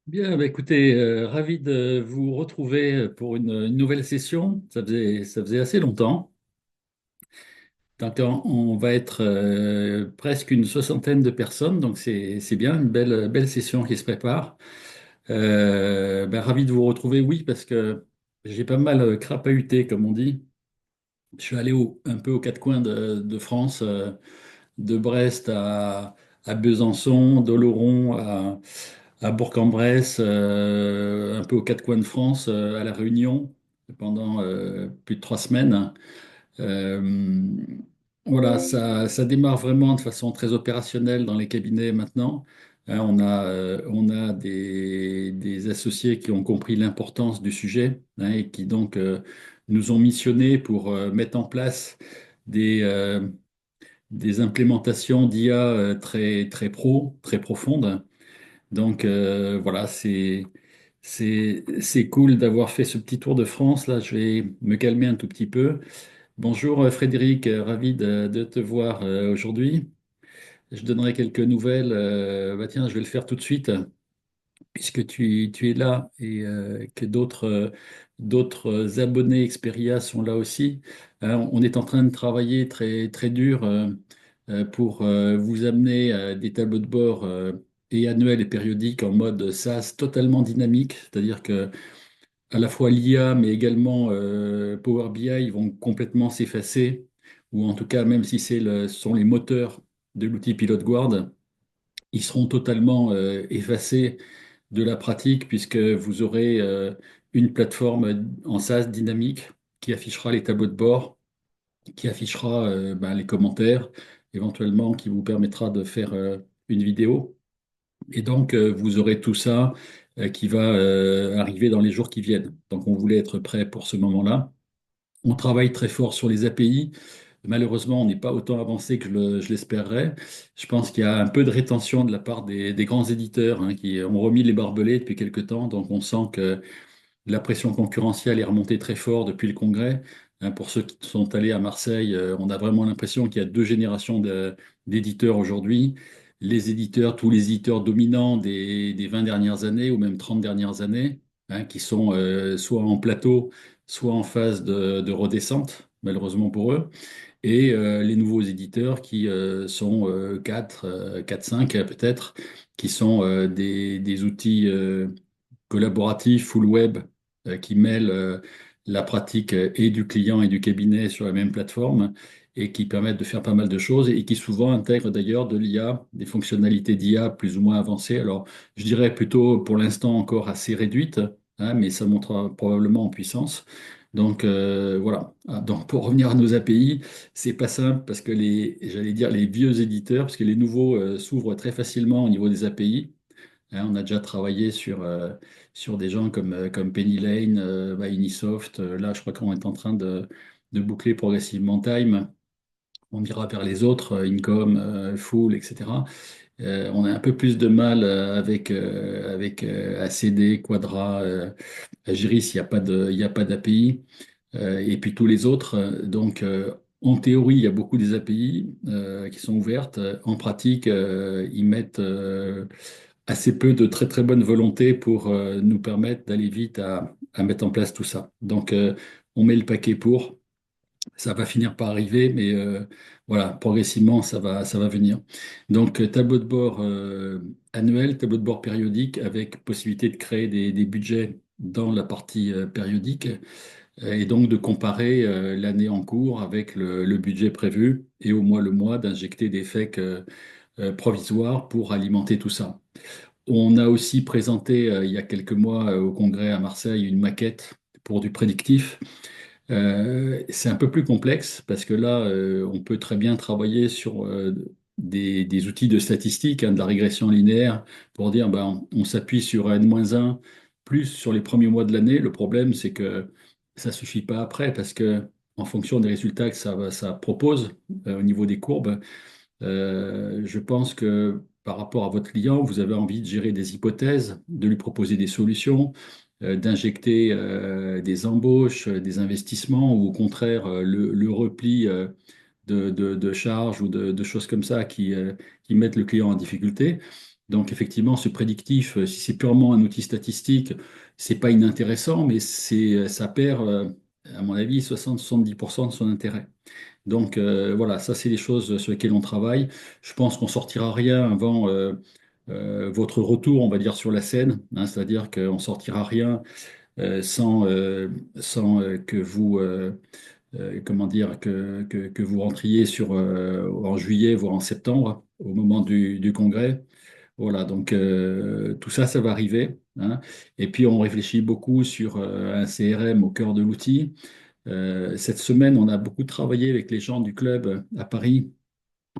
Bien, bah, écoutez, ravi de vous retrouver pour une nouvelle session. Ça faisait assez longtemps. Donc, on va être presque une soixantaine de personnes, donc c'est bien, une belle session qui se prépare. Ravi de vous retrouver, oui, parce que j'ai pas mal crapahuté, comme on dit. Je suis allé un peu aux quatre coins de France, de Brest à Besançon, d'Oloron à Bourg-en-Bresse, un peu aux quatre coins de France, à La Réunion, pendant plus de 3 semaines. Euh, voilà, ça démarre vraiment de façon très opérationnelle dans les cabinets maintenant. Hein, on a des associés qui ont compris l'importance du sujet, hein, et qui donc nous ont missionnés pour mettre en place des, euh, des implémentations d'IA très, très très profondes. Donc voilà, c'est cool d'avoir fait ce petit tour de France. Là, je vais me calmer un tout petit peu. Bonjour Frédéric, ravi de te voir aujourd'hui. Je donnerai quelques nouvelles. Tiens, je vais le faire tout de suite puisque tu es là et que d'autres abonnés Xperia sont là aussi. On est en train de travailler très, très dur pour vous amener des tableaux de bord et annuels et périodiques en mode SaaS totalement dynamique, c'est-à-dire que à la fois l'IA mais également Power BI vont complètement s'effacer, ou en tout cas même si ce sont les moteurs de l'outil Pilot Guard, ils seront totalement effacés de la pratique, puisque vous aurez une plateforme en SaaS dynamique qui affichera les tableaux de bord, qui affichera les commentaires, éventuellement qui vous permettra de faire une vidéo. Et donc, vous aurez tout ça qui va arriver dans les jours qui viennent. Donc, on voulait être prêt pour ce moment-là. On travaille très fort sur les API. Malheureusement, on n'est pas autant avancé que je l'espérerais. Je pense qu'il y a un peu de rétention de la part des grands éditeurs, hein, qui ont remis les barbelés depuis quelque temps. Donc, on sent que la pression concurrentielle est remontée très fort depuis le Congrès. Hein, pour ceux qui sont allés à Marseille, on a vraiment l'impression qu'il y a deux générations d'éditeurs aujourd'hui. Les éditeurs, tous les éditeurs dominants des 20 dernières années ou même 30 dernières années, hein, qui sont soit en plateau, soit en phase de redescente, malheureusement pour eux, et les nouveaux éditeurs qui sont 4, 5 peut-être, qui sont des outils collaboratif, full web, qui mêle la pratique et du client et du cabinet sur la même plateforme et qui permettent de faire pas mal de choses et qui souvent intègrent d'ailleurs de l'IA, des fonctionnalités d'IA plus ou moins avancées. Alors, je dirais plutôt pour l'instant encore assez réduites, hein, mais ça montera probablement en puissance. Donc voilà. Donc pour revenir à nos API, c'est pas simple parce que j'allais dire les vieux éditeurs, parce que les nouveaux s'ouvrent très facilement au niveau des API. Hein, on a déjà travaillé sur des gens comme Penny Lane, Unisoft. Là, je crois qu'on est en train de boucler progressivement Time. On ira vers les autres, Income, Full, etc. On a un peu plus de mal avec ACD, Quadra, Agiris, il y a pas d'API. Et puis tous les autres. Donc, en théorie, il y a beaucoup des API qui sont ouvertes. En pratique, ils mettent assez peu de très très bonne volonté pour nous permettre d'aller vite à mettre en place tout ça. Donc, on met le paquet pour. Ça va finir par arriver, mais voilà, progressivement, ça va venir. Donc, tableau de bord annuel, tableau de bord périodique, avec possibilité de créer des budgets dans la partie périodique, et donc de comparer l'année en cours avec le budget prévu, et au mois le mois d'injecter des FEC provisoires pour alimenter tout ça. On a aussi présenté il y a quelques mois au Congrès à Marseille une maquette pour du prédictif. C'est un peu plus complexe parce que là, on peut très bien travailler sur des outils de statistique, hein, de la régression linéaire, pour dire on s'appuie sur N-1 plus sur les premiers mois de l'année. Le problème, c'est que ça ne suffit pas après parce que en fonction des résultats que ça propose au niveau des courbes, je pense que par rapport à votre client, vous avez envie de gérer des hypothèses, de lui proposer des solutions, d'injecter des embauches, des investissements, ou au contraire le repli de charges ou de choses comme ça qui mettent le client en difficulté. Donc effectivement, ce prédictif, si c'est purement un outil statistique, c'est pas inintéressant, mais ça perd, à mon avis, 60-70% de son intérêt. Donc voilà, ça c'est les choses sur lesquelles on travaille. Je pense qu'on sortira rien avant votre retour, on va dire, sur la scène, hein, c'est-à-dire qu'on sortira rien sans que vous, comment dire, que vous rentriez en juillet, voire en septembre, au moment du congrès. Voilà, donc tout ça, ça va arriver, hein. Et puis on réfléchit beaucoup sur un CRM au cœur de l'outil. Cette semaine, on a beaucoup travaillé avec les gens du club à Paris.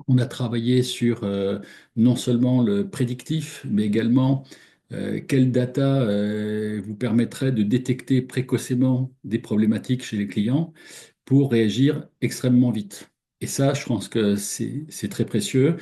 On a travaillé sur non seulement le prédictif, mais également quelle data vous permettrait de détecter précocement des problématiques chez les clients pour réagir extrêmement vite. Et ça, je pense que c'est très précieux.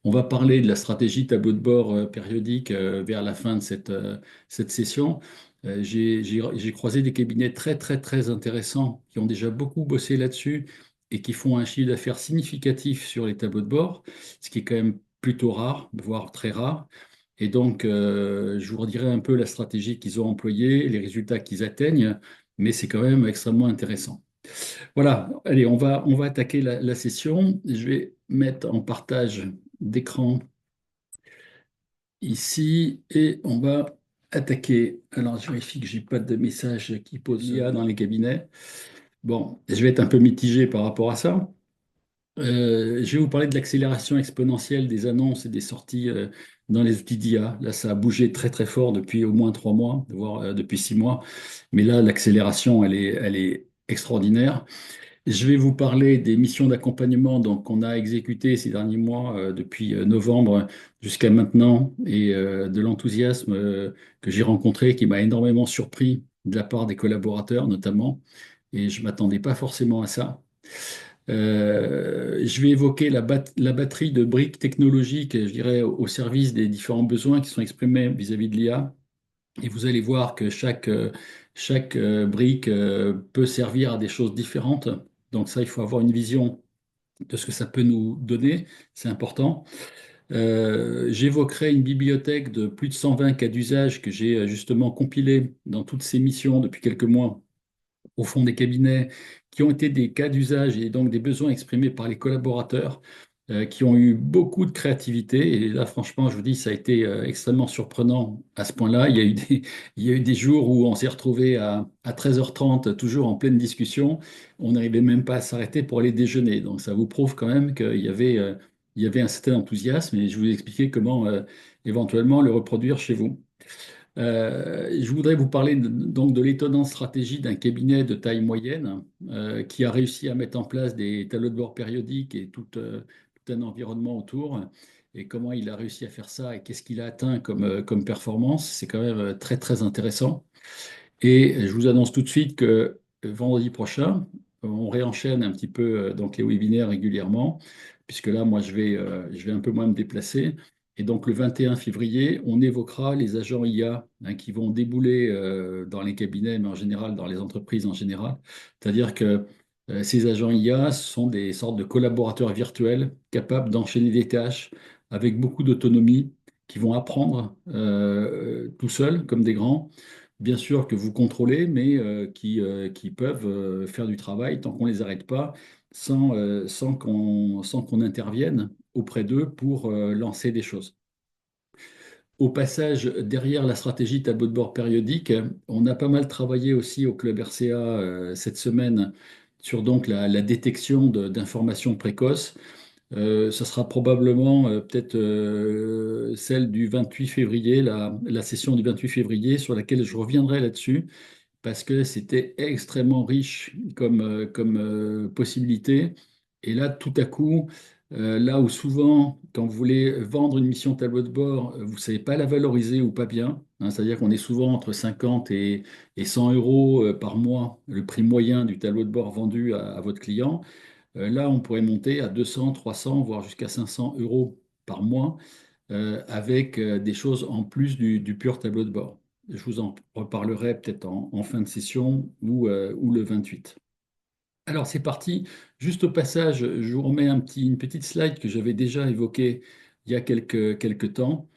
On va parler de la stratégie tableau de bord périodique vers la fin de cette session. J'ai croisé des cabinets très, très, très intéressants qui ont déjà beaucoup bossé là-dessus et qui font un chiffre d'affaires significatif sur les tableaux de bord, ce qui est quand même plutôt rare, voire très rare. Et donc, je vous redirai un peu la stratégie qu'ils ont employée, les résultats qu'ils atteignent, mais c'est quand même extrêmement intéressant. Voilà, allez, on va attaquer la session. Je vais mettre en partage d'écran ici et on va attaquer. Alors, je vérifie que j'ai pas de message qui pose l'IA dans les cabinets. Bon, je vais être un peu mitigé par rapport à ça. Je vais vous parler de l'accélération exponentielle des annonces et des sorties dans les outils d'IA. Là, ça a bougé très très fort depuis au moins 3 mois, voire depuis 6 mois. Mais là, l'accélération, elle est extraordinaire. Je vais vous parler des missions d'accompagnement donc, qu'on a exécutées ces derniers mois, depuis novembre jusqu'à maintenant, et de l'enthousiasme que j'ai rencontré qui m'a énormément surpris de la part des collaborateurs notamment. Et je ne m'attendais pas forcément à ça. Je vais évoquer la batterie de briques technologiques, je dirais, au service des différents besoins qui sont exprimés vis-à-vis de l'IA. Et vous allez voir que chaque brique peut servir à des choses différentes. Donc ça, il faut avoir une vision de ce que ça peut nous donner. C'est important. J'évoquerai une bibliothèque de plus de 120 cas d'usage que j'ai justement compilée dans toutes ces missions depuis quelques mois au fond des cabinets, qui ont été des cas d'usage et donc des besoins exprimés par les collaborateurs, qui ont eu beaucoup de créativité. Et là, franchement, je vous dis, ça a été extrêmement surprenant à ce point-là. Il y a eu des jours où on s'est retrouvé à 13h30, toujours en pleine discussion. On n'arrivait même pas à s'arrêter pour aller déjeuner. Donc, ça vous prouve quand même qu'il y avait un certain enthousiasme et je vous ai expliqué comment éventuellement le reproduire chez vous. Je voudrais vous parler donc de l'étonnante stratégie d'un cabinet de taille moyenne qui a réussi à mettre en place des tableaux de bord périodiques et tout un environnement autour. Et comment il a réussi à faire ça et qu'est-ce qu'il a atteint comme performance, c'est quand même très très intéressant. Et je vous annonce tout de suite que vendredi prochain, on réenchaîne un petit peu donc les webinaires régulièrement, puisque là, moi, je vais un peu moins me déplacer. Et donc, le 21 février, on évoquera les agents IA hein, qui vont débouler dans les cabinets, mais en général dans les entreprises en général. C'est-à-dire que ces agents IA sont des sortes de collaborateurs virtuels capables d'enchaîner des tâches avec beaucoup d'autonomie, qui vont apprendre tout seuls, comme des grands bien sûr que vous contrôlez, mais qui peuvent faire du travail tant qu'on ne les arrête pas, sans qu'on intervienne auprès d'eux pour lancer des choses. Au passage, derrière la stratégie tableau de bord périodique, on a pas mal travaillé aussi au Club RCA cette semaine sur donc la détection d'informations précoces. Ça sera probablement peut-être celle du 28 février, la session du 28 février, sur laquelle je reviendrai là-dessus, parce que c'était extrêmement riche comme possibilité. Et là, tout à coup, là où souvent, quand vous voulez vendre une mission tableau de bord, vous ne savez pas la valoriser ou pas bien, hein, c'est-à-dire qu'on est souvent entre 50 et 100 euros par mois, le prix moyen du tableau de bord vendu à votre client. Là, on pourrait monter à 200, 300, voire jusqu'à 500 euros par mois avec des choses en plus du pur tableau de bord. Je vous en reparlerai peut-être en fin de session ou le 28. Alors c'est parti. Juste au passage, je vous remets une petite slide que j'avais déjà évoquée il y a quelques temps.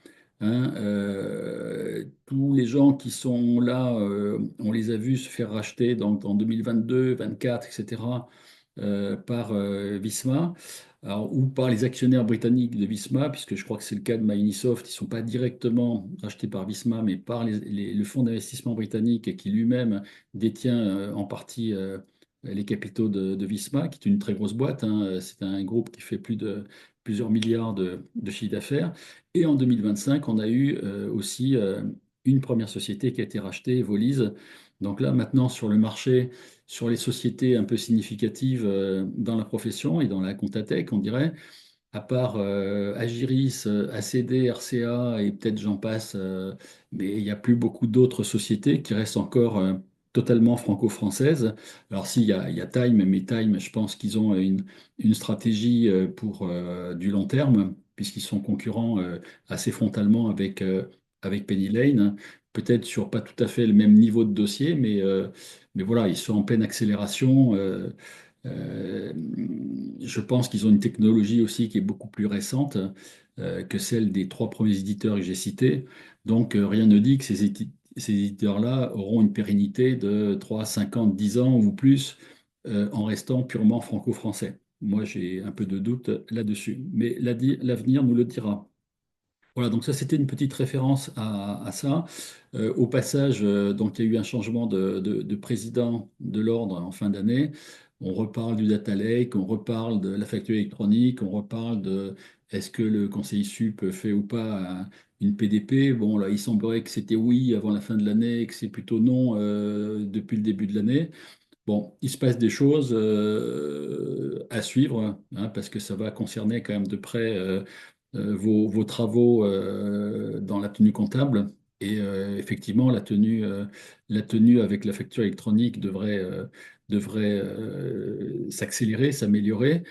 hein. Tous les gens qui sont là, on les a vus se faire racheter donc, en 2022, 24, etc., par Visma, ou par les actionnaires britanniques de Visma, puisque je crois que c'est le cas de Microsoft. Ils ne sont pas directement rachetés par Visma, mais par le fonds d'investissement britannique qui lui-même détient en partie les capitaux de Visma, qui est une très grosse boîte, hein. C'est un groupe qui fait plus de plusieurs milliards de chiffre d'affaires. Et en 2025, on a eu aussi une première société qui a été rachetée, Volise. Donc là, maintenant, sur le marché, sur les sociétés un peu significatives dans la profession et dans la comptatech, on dirait, à part Agiris, ACD, RCA et peut-être j'en passe, mais il n'y a plus beaucoup d'autres sociétés qui restent encore totalement franco-françaises. Alors si, il y a Time, mais Time, je pense qu'ils ont une stratégie pour du long terme, puisqu'ils sont concurrents assez frontalement avec Penny Lane. Peut-être sur pas tout à fait le même niveau de dossier, mais voilà, ils sont en pleine accélération. Euh, je pense qu'ils ont une technologie aussi qui est beaucoup plus récente que celle des trois premiers éditeurs que j'ai cités. Donc, rien ne dit que ces éditeurs-là auront une pérennité de 3, 50, 10 ans ou plus en restant purement franco-français. Moi, j'ai un peu de doute là-dessus. Mais l'avenir nous le dira. Voilà, donc ça c'était une petite référence à ça. Au passage, donc il y a eu un changement de président de l'ordre en fin d'année. On reparle du data lake, on reparle de la facture électronique, on reparle de est-ce que le conseil sup fait ou pas une PDP. Bon, là, il semblerait que c'était oui avant la fin de l'année et que c'est plutôt non depuis le début de l'année. Bon, il se passe des choses à suivre, hein, parce que ça va concerner quand même de près vos travaux dans la tenue comptable. Et effectivement, la tenue avec la facture électronique devrait s'accélérer, s'améliorer,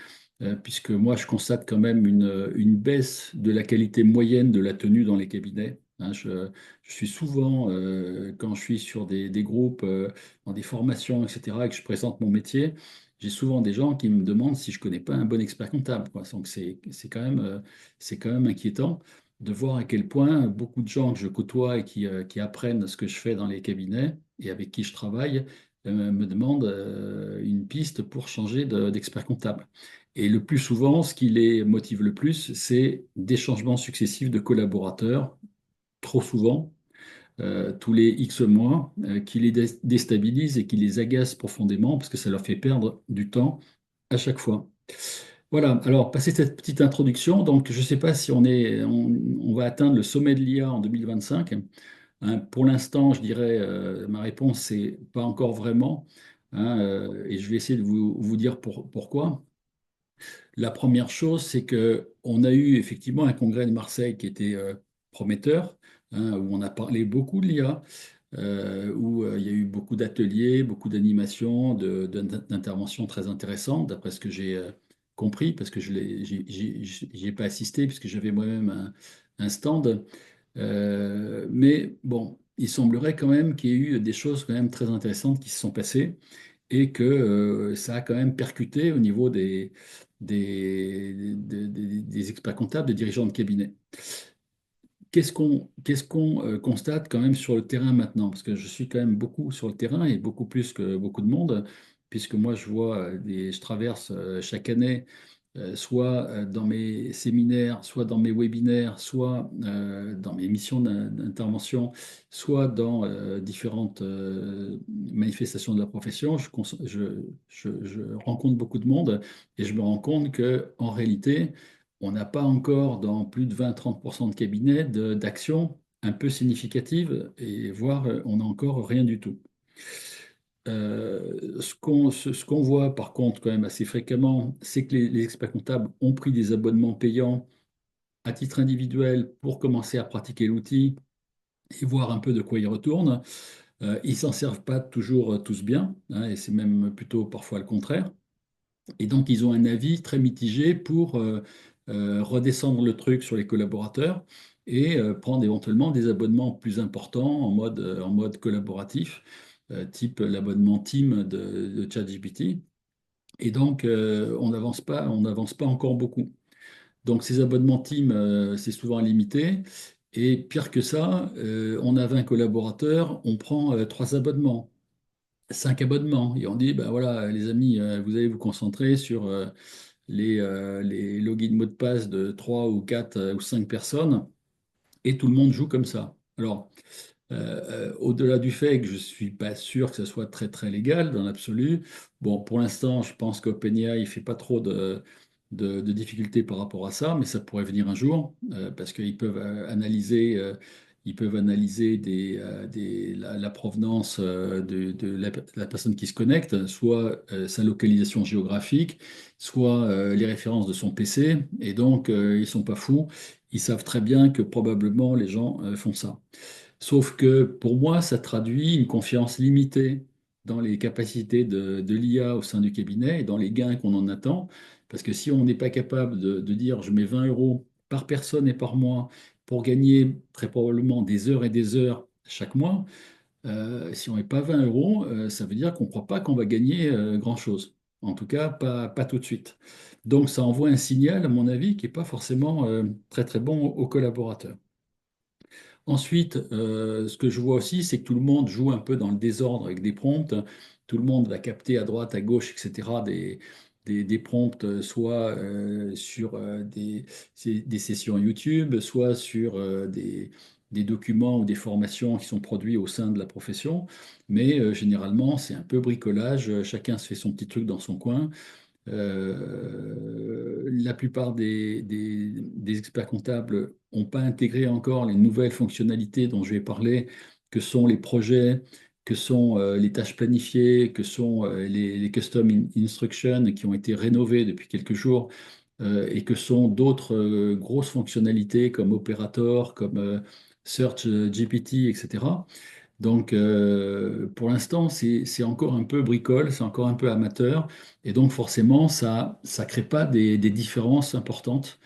puisque moi, je constate quand même une baisse de la qualité moyenne de la tenue dans les cabinets. Hein. Je suis souvent, quand je suis sur des groupes, dans des formations, etc., et que je présente mon métier, j'ai souvent des gens qui me demandent si je connais pas un bon expert comptable, quoi. Donc c'est quand même inquiétant de voir à quel point beaucoup de gens que je côtoie et qui apprennent ce que je fais dans les cabinets et avec qui je travaille me demandent une piste pour changer d'expert comptable. Et le plus souvent, ce qui les motive le plus, c'est des changements successifs de collaborateurs, trop souvent, tous les X mois, qui les déstabilisent et qui les agacent profondément parce que ça leur fait perdre du temps à chaque fois. Voilà, alors passé cette petite introduction, donc je ne sais pas si on va atteindre le sommet de l'IA en 2025. Hein. Pour l'instant, je dirais, ma réponse, c'est pas encore vraiment. Hein, et je vais essayer de vous dire pourquoi. La première chose, c'est qu'on a eu effectivement un congrès de Marseille qui était prometteur, hein, où on a parlé beaucoup de l'IA, où il y a eu beaucoup d'ateliers, beaucoup d'animations, d'interventions très intéressantes, d'après ce que j'ai compris, parce que je n'y ai pas assisté, puisque j'avais moi-même un stand. Mais bon, il semblerait quand même qu'il y ait eu des choses quand même très intéressantes qui se sont passées et que ça a quand même percuté au niveau des experts comptables, des dirigeants de cabinet. Qu'est-ce qu'on constate quand même sur le terrain maintenant? Parce que je suis quand même beaucoup sur le terrain et beaucoup plus que beaucoup de monde, puisque moi je vois je traverse chaque année, soit dans mes séminaires, soit dans mes webinaires, soit dans mes missions d'intervention, soit dans différentes manifestations de la profession. Je rencontre beaucoup de monde et je me rends compte que en réalité, on n'a pas encore dans plus de 20-30% de cabinets d'actions un peu significatives, et voire on n'a encore rien du tout. Ce qu'on voit par contre quand même assez fréquemment, c'est que les experts comptables ont pris des abonnements payants à titre individuel pour commencer à pratiquer l'outil et voir un peu de quoi ils retournent. Ils s'en servent pas toujours tous bien, hein, et c'est même plutôt parfois le contraire. Et donc, ils ont un avis très mitigé pour redescendre le truc sur les collaborateurs et prendre éventuellement des abonnements plus importants en mode collaboratif, type l'abonnement Team de ChatGPT. Et donc, on n'avance pas encore beaucoup. Donc, ces abonnements Team, c'est souvent limité. Et pire que ça, on a 20 collaborateurs, on prend 3 abonnements, 5 abonnements. Et on dit, ben voilà, les amis, vous allez vous concentrer sur les logins mots de passe de 3 ou 4 ou 5 personnes, et tout le monde joue comme ça. Alors, au-delà du fait que je ne suis pas sûr que ce soit très très légal dans l'absolu, bon, pour l'instant, je pense qu'OpenAI ne fait pas trop de difficultés par rapport à ça, mais ça pourrait venir un jour, parce qu'ils peuvent analyser la provenance de la personne qui se connecte, soit sa localisation géographique, soit les références de son PC, et donc ils ne sont pas fous, ils savent très bien que probablement les gens font ça. Sauf que pour moi, ça traduit une confiance limitée dans les capacités de l'IA au sein du cabinet et dans les gains qu'on en attend. Parce que si on n'est pas capable de dire je mets 20 euros par personne et par mois pour gagner très probablement des heures et des heures chaque mois, si on n'est pas 20 euros, ça veut dire qu'on ne croit pas qu'on va gagner grand-chose. En tout cas, pas tout de suite. Donc ça envoie un signal, à mon avis, qui n'est pas forcément très très bon aux collaborateurs. Ensuite, ce que je vois aussi, c'est que tout le monde joue un peu dans le désordre avec des prompts. Tout le monde va capter à droite, à gauche, etc., des prompts, soit sur des sessions YouTube, soit sur des documents ou des formations qui sont produits au sein de la profession. Mais généralement, c'est un peu bricolage. Chacun se fait son petit truc dans son coin. La plupart des experts comptables n'ont pas intégré encore les nouvelles fonctionnalités dont je vais parler, que sont les projets, que sont les tâches planifiées, que sont les custom instructions qui ont été rénovées depuis quelques jours, et que sont d'autres grosses fonctionnalités comme Operator, comme Search GPT, etc. Donc, pour l'instant, c'est encore un peu bricole, c'est encore un peu amateur, et donc forcément, ça ne crée pas des différences importantes.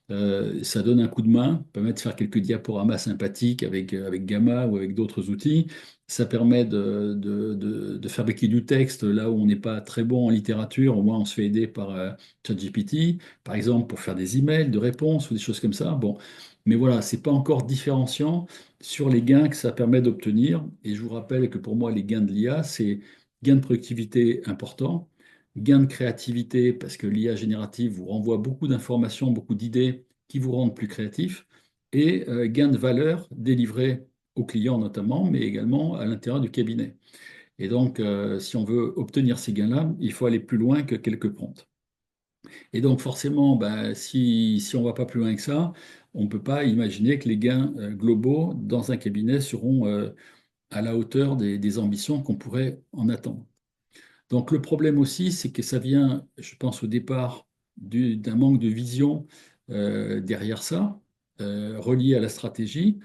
Ça donne un coup de main, permet de faire quelques diaporamas sympathiques avec Gamma ou avec d'autres outils. Ça permet de fabriquer du texte là où on n'est pas très bon en littérature, au moins on se fait aider par ChatGPT, par exemple pour faire des emails de réponses ou des choses comme ça. Bon, mais voilà, c'est pas encore différenciant sur les gains que ça permet d'obtenir. Et je vous rappelle que pour moi, les gains de l'IA, c'est gain de productivité important, gain de créativité parce que l'IA générative vous renvoie beaucoup d'informations, beaucoup d'idées qui vous rendent plus créatif, et gain de valeur délivré aux clients notamment, mais également à l'intérieur du cabinet. Et donc, si on veut obtenir ces gains-là, il faut aller plus loin que quelques prompts. Et donc, forcément, ben, si on ne va pas plus loin que ça, on ne peut pas imaginer que les gains globaux dans un cabinet seront à la hauteur des ambitions qu'on pourrait en attendre. Donc le problème aussi, c'est que ça vient, je pense au départ, d'un manque de vision derrière ça, relié à la stratégie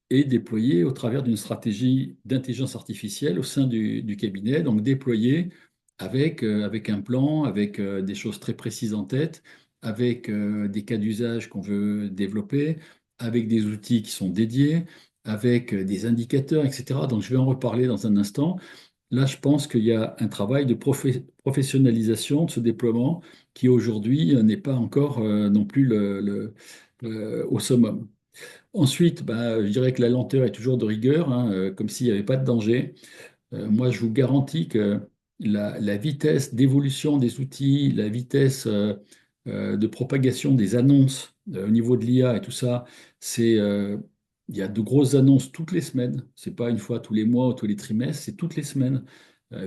et déployé au travers d'une stratégie d'intelligence artificielle au sein du cabinet, donc déployé avec un plan, avec des choses très précises en tête, avec des cas d'usage qu'on veut développer, avec des outils qui sont dédiés, avec des indicateurs, etc. Donc je vais en reparler dans un instant. Là, je pense qu'il y a un travail de professionnalisation de ce déploiement qui aujourd'hui n'est pas encore non plus au summum. Ensuite, bah, je dirais que la lenteur est toujours de rigueur, hein, comme s'il n'y avait pas de danger. Moi, je vous garantis que la vitesse d'évolution des outils, la vitesse de propagation des annonces au niveau de l'IA et tout ça, il y a de grosses annonces toutes les semaines. C'est pas une fois tous les mois ou tous les trimestres, c'est toutes les semaines.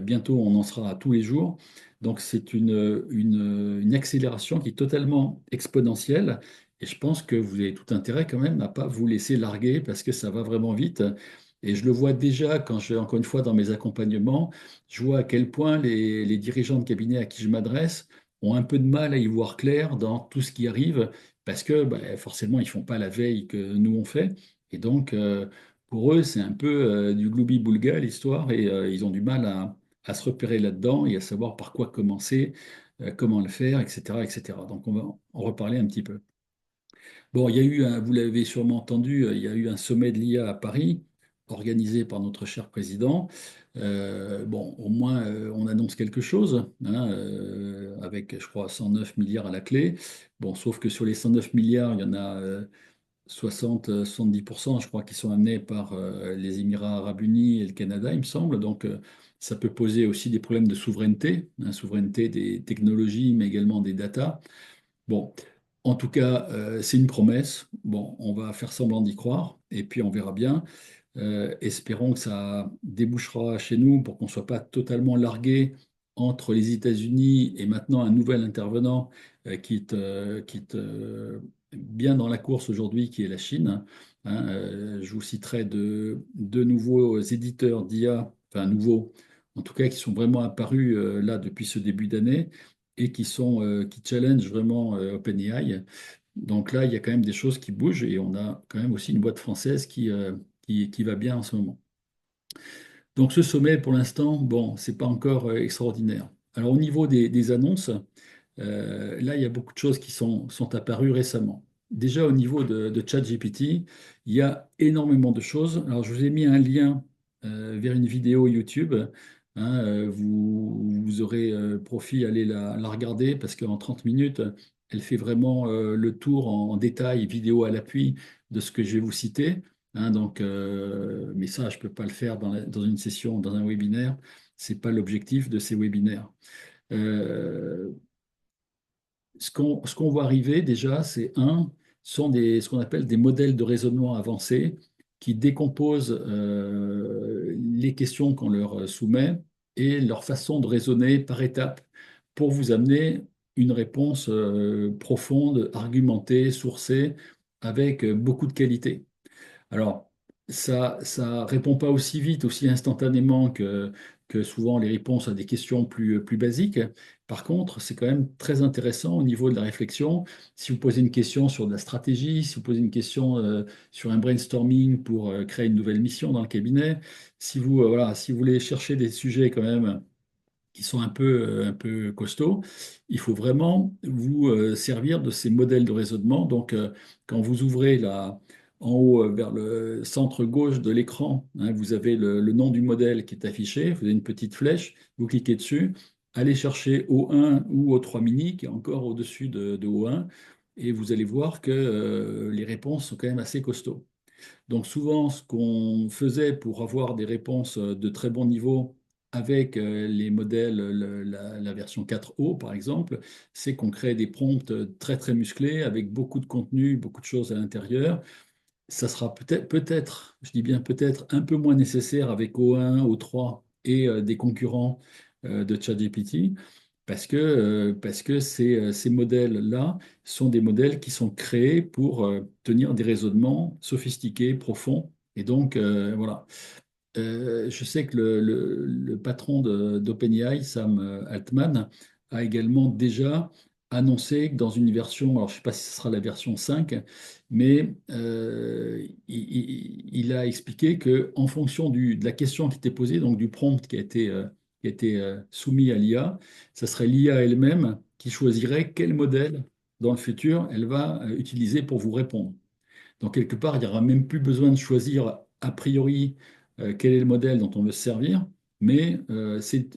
Bientôt, on en sera à tous les jours. Donc, c'est une accélération qui est totalement exponentielle. Et je pense que vous avez tout intérêt quand même à pas vous laisser larguer parce que ça va vraiment vite. Et je le vois déjà quand je, encore une fois, dans mes accompagnements, je vois à quel point les dirigeants de cabinet à qui je m'adresse ont un peu de mal à y voir clair dans tout ce qui arrive, parce que bah, forcément, ils ne font pas la veille que nous on fait. Et donc, pour eux, c'est un peu du gloubi-boulga l'histoire, et ils ont du mal à se repérer là-dedans et à savoir par quoi commencer, comment le faire, etc., etc. Donc, on va en reparler un petit peu. Bon, il y a eu, vous l'avez sûrement entendu, il y a eu un sommet de l'IA à Paris, organisé par notre cher président. Bon, au moins, on annonce quelque chose, hein, avec, je crois, 109 milliards à la clé. Bon, sauf que sur les 109 milliards, il y en a 70%, je crois, qui sont amenés par les Émirats arabes unis et le Canada, il me semble. Donc, ça peut poser aussi des problèmes de souveraineté, hein, souveraineté des technologies, mais également des datas. Bon, en tout cas, c'est une promesse. Bon, on va faire semblant d'y croire et puis on verra bien. Espérons que ça débouchera chez nous pour qu'on ne soit pas totalement largué entre les États-Unis et maintenant un nouvel intervenant qui est bien dans la course aujourd'hui, qui est la Chine. Hein. Je vous citerai deux nouveaux éditeurs d'IA, enfin nouveaux, en tout cas qui sont vraiment apparus là depuis ce début d'année et qui challenge vraiment OpenAI. Donc là, il y a quand même des choses qui bougent et on a quand même aussi une boîte française qui va bien en ce moment. Donc ce sommet, pour l'instant, bon, c'est pas encore extraordinaire. Alors au niveau des annonces, là, il y a beaucoup de choses qui sont apparues récemment. Déjà, au niveau de ChatGPT, il y a énormément de choses. Alors, je vous ai mis un lien vers une vidéo YouTube. Hein, vous aurez profit à aller la regarder parce qu'en 30 minutes, elle fait vraiment le tour en détail, vidéo à l'appui, de ce que je vais vous citer. Hein, donc, mais ça, je ne peux pas le faire dans une session, dans un webinaire. Ce n'est pas l'objectif de ces webinaires. Euh, ce qu'on voit arriver déjà, sont ce qu'on appelle des modèles de raisonnement avancés qui décomposent les questions qu'on leur soumet et leur façon de raisonner par étapes pour vous amener une réponse profonde, argumentée, sourcée, avec beaucoup de qualité. Alors, ça répond pas aussi vite, aussi instantanément que souvent les réponses à des questions plus basiques. Par contre, c'est quand même très intéressant au niveau de la réflexion. Si vous posez une question sur de la stratégie, si vous posez une question sur un brainstorming pour créer une nouvelle mission dans le cabinet, voilà, si vous voulez chercher des sujets quand même qui sont un peu costauds, il faut vraiment vous servir de ces modèles de raisonnement. Donc, quand vous ouvrez en haut vers le centre gauche de l'écran, hein, vous avez le nom du modèle qui est affiché, vous avez une petite flèche, vous cliquez dessus, allez chercher O1 ou O3 mini, qui est encore au-dessus de O1, et vous allez voir que les réponses sont quand même assez costauds. Donc souvent, ce qu'on faisait pour avoir des réponses de très bon niveau avec les modèles, la version 4O par exemple, c'est qu'on crée des prompts très très musclés avec beaucoup de contenu, beaucoup de choses à l'intérieur. Ça sera peut-être, je dis bien peut-être, un peu moins nécessaire avec O1, O3 et des concurrents de ChatGPT, parce que ces modèles-là sont des modèles qui sont créés pour tenir des raisonnements sophistiqués, profonds. Et donc, voilà. Je sais que le patron d'OpenAI, Sam Altman, a également déjà annoncé que dans une version, alors je ne sais pas si ce sera la version 5, mais il a expliqué qu'en fonction de la question qui était posée, donc du prompt qui a été soumis à l'IA, ce serait l'IA elle-même qui choisirait quel modèle dans le futur elle va utiliser pour vous répondre. Donc, quelque part, il n'y aura même plus besoin de choisir a priori quel est le modèle dont on veut se servir, mais c'est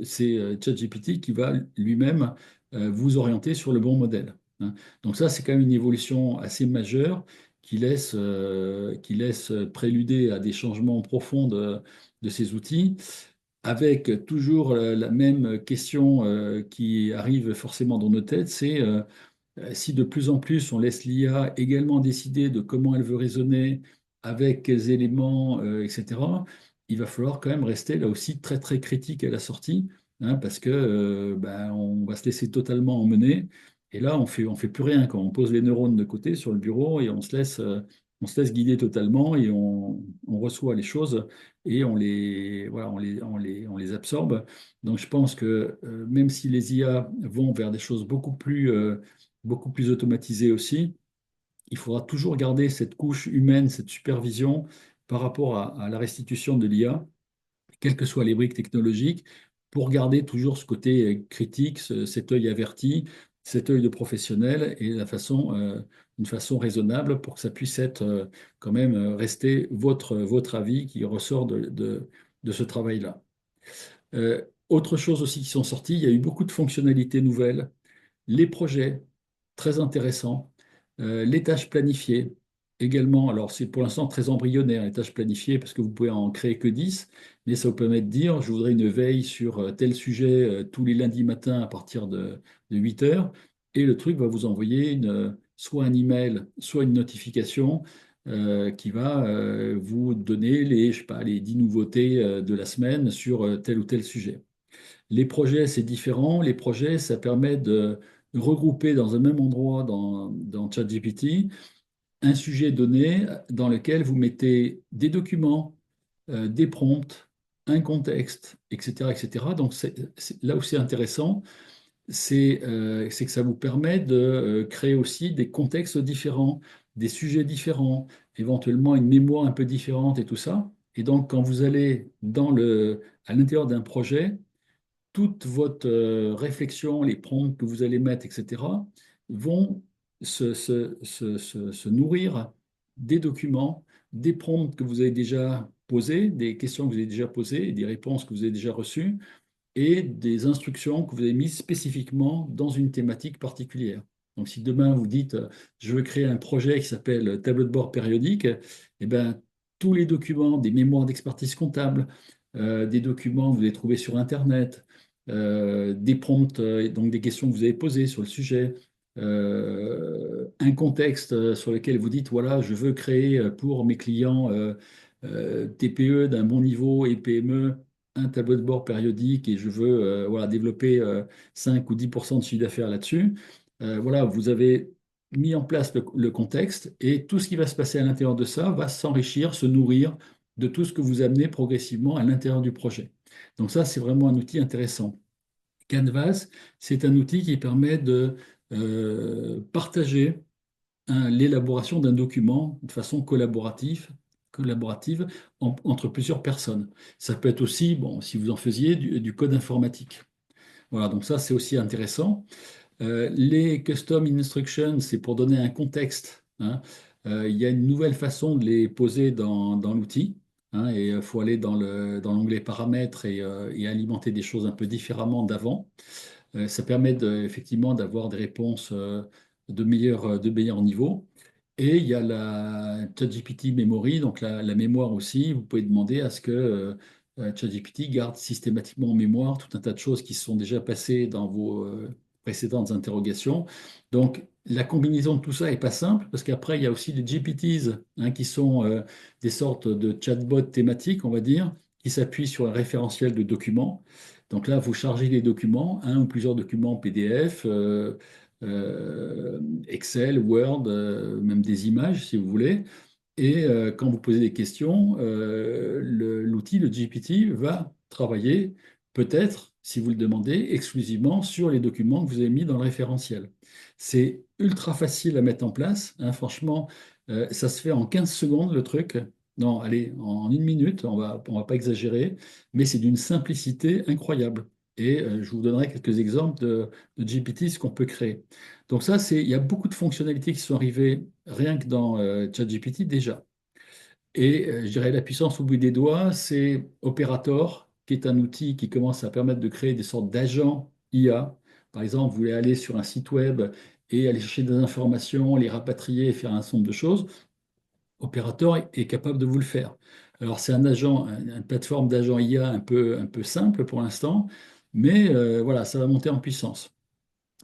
ChatGPT qui va lui-même vous orienter sur le bon modèle. Hein. Donc ça, c'est quand même une évolution assez majeure qui laisse préluder à des changements profonds de ces outils, avec toujours la même question qui arrive forcément dans nos têtes, c'est si de plus en plus on laisse l'IA également décider de comment elle veut raisonner, avec quels éléments, etc., il va falloir quand même rester là aussi très très critique à la sortie, hein, parce que ben, on va se laisser totalement emmener. Et là, on fait plus rien quand on pose les neurones de côté sur le bureau et on se laisse guider totalement et on reçoit les choses et voilà, on les absorbe. Donc je pense que même si les IA vont vers des choses beaucoup plus automatisé aussi, il faudra toujours garder cette couche humaine, cette supervision par rapport à la restitution de l'IA, quelles que soient les briques technologiques, pour garder toujours ce côté critique, cet œil averti, cet œil de professionnel et une façon raisonnable pour que ça puisse être quand même rester votre avis qui ressort de ce travail-là. Autre chose aussi qui sont sorties, il y a eu beaucoup de fonctionnalités nouvelles, les projets, très intéressants, les tâches planifiées. également, alors c'est pour l'instant très embryonnaire, les tâches planifiées, parce que vous pouvez en créer que 10, mais ça vous permet de dire, je voudrais une veille sur tel sujet tous les lundis matins à partir de 8 heures, et le truc va vous envoyer soit un email, soit une notification qui va vous donner je sais pas, les 10 nouveautés de la semaine sur tel ou tel sujet. Les projets, c'est différent. Les projets, ça permet de regrouper dans un même endroit dans ChatGPT un sujet donné dans lequel vous mettez des documents, des prompts, un contexte, etc., etc. Donc là où c'est intéressant, c'est que ça vous permet de créer aussi des contextes différents, des sujets différents, éventuellement une mémoire un peu différente et tout ça. Et donc, quand vous allez à l'intérieur d'un projet, toute votre réflexion, les prompts que vous allez mettre, etc., vont se nourrir des documents, des prompts que vous avez déjà posés, des questions que vous avez déjà posées, des réponses que vous avez déjà reçues, et des instructions que vous avez mises spécifiquement dans une thématique particulière. Donc, si demain vous dites, je veux créer un projet qui s'appelle tableau de bord périodique, eh ben, tous les documents, des mémoires d'expertise comptable, des documents que vous allez trouver sur Internet, des prompts, donc des questions que vous avez posées sur le sujet, un contexte sur lequel vous dites, voilà, je veux créer pour mes clients TPE d'un bon niveau et PME un tableau de bord périodique et je veux voilà, développer 5 ou 10% de chiffre d'affaires là-dessus. Voilà, vous avez mis en place le contexte et tout ce qui va se passer à l'intérieur de ça va s'enrichir, se nourrir de tout ce que vous amenez progressivement à l'intérieur du projet. Donc ça, c'est vraiment un outil intéressant. Canvas, c'est un outil qui permet de partager l'élaboration d'un document de façon collaborative entre plusieurs personnes. Ça peut être aussi, bon, si vous en faisiez, du code informatique. Voilà, donc ça, c'est aussi intéressant. Les custom instructions, c'est pour donner un contexte, hein. Il y a une nouvelle façon de les poser dans l'outil, hein, et il faut aller dans l'onglet paramètres et alimenter des choses un peu différemment d'avant. Ça permet effectivement d'avoir des réponses de meilleur niveau. Et il y a la ChatGPT Memory, donc la mémoire aussi. Vous pouvez demander à ce que ChatGPT garde systématiquement en mémoire tout un tas de choses qui se sont déjà passées dans vos précédentes interrogations. Donc, la combinaison de tout ça n'est pas simple, parce qu'après, il y a aussi les GPTs, hein, qui sont des sortes de chatbots thématiques, on va dire, qui s'appuient sur un référentiel de documents. Donc là, vous chargez des documents, un ou plusieurs documents PDF, euh, Excel, Word, même des images si vous voulez. Et quand vous posez des questions, l'outil, le GPT, va travailler peut-être, si vous le demandez, exclusivement sur les documents que vous avez mis dans le référentiel. C'est ultra facile à mettre en place, hein, franchement, ça se fait en 15 secondes le truc. Non, allez, en 1 minute, on va pas exagérer, mais c'est d'une simplicité incroyable. Et je vous donnerai quelques exemples de GPT, ce qu'on peut créer. Donc ça, il y a beaucoup de fonctionnalités qui sont arrivées rien que dans ChatGPT déjà. Et je dirais la puissance au bout des doigts, c'est Operator, qui est un outil qui commence à permettre de créer des sortes d'agents IA. Par exemple, vous voulez aller sur un site web et aller chercher des informations, les rapatrier et faire un certain nombre de choses. Operator est capable de vous le faire. Alors, c'est un agent, une plateforme d'agents IA un peu simple pour l'instant, mais voilà, ça va monter en puissance.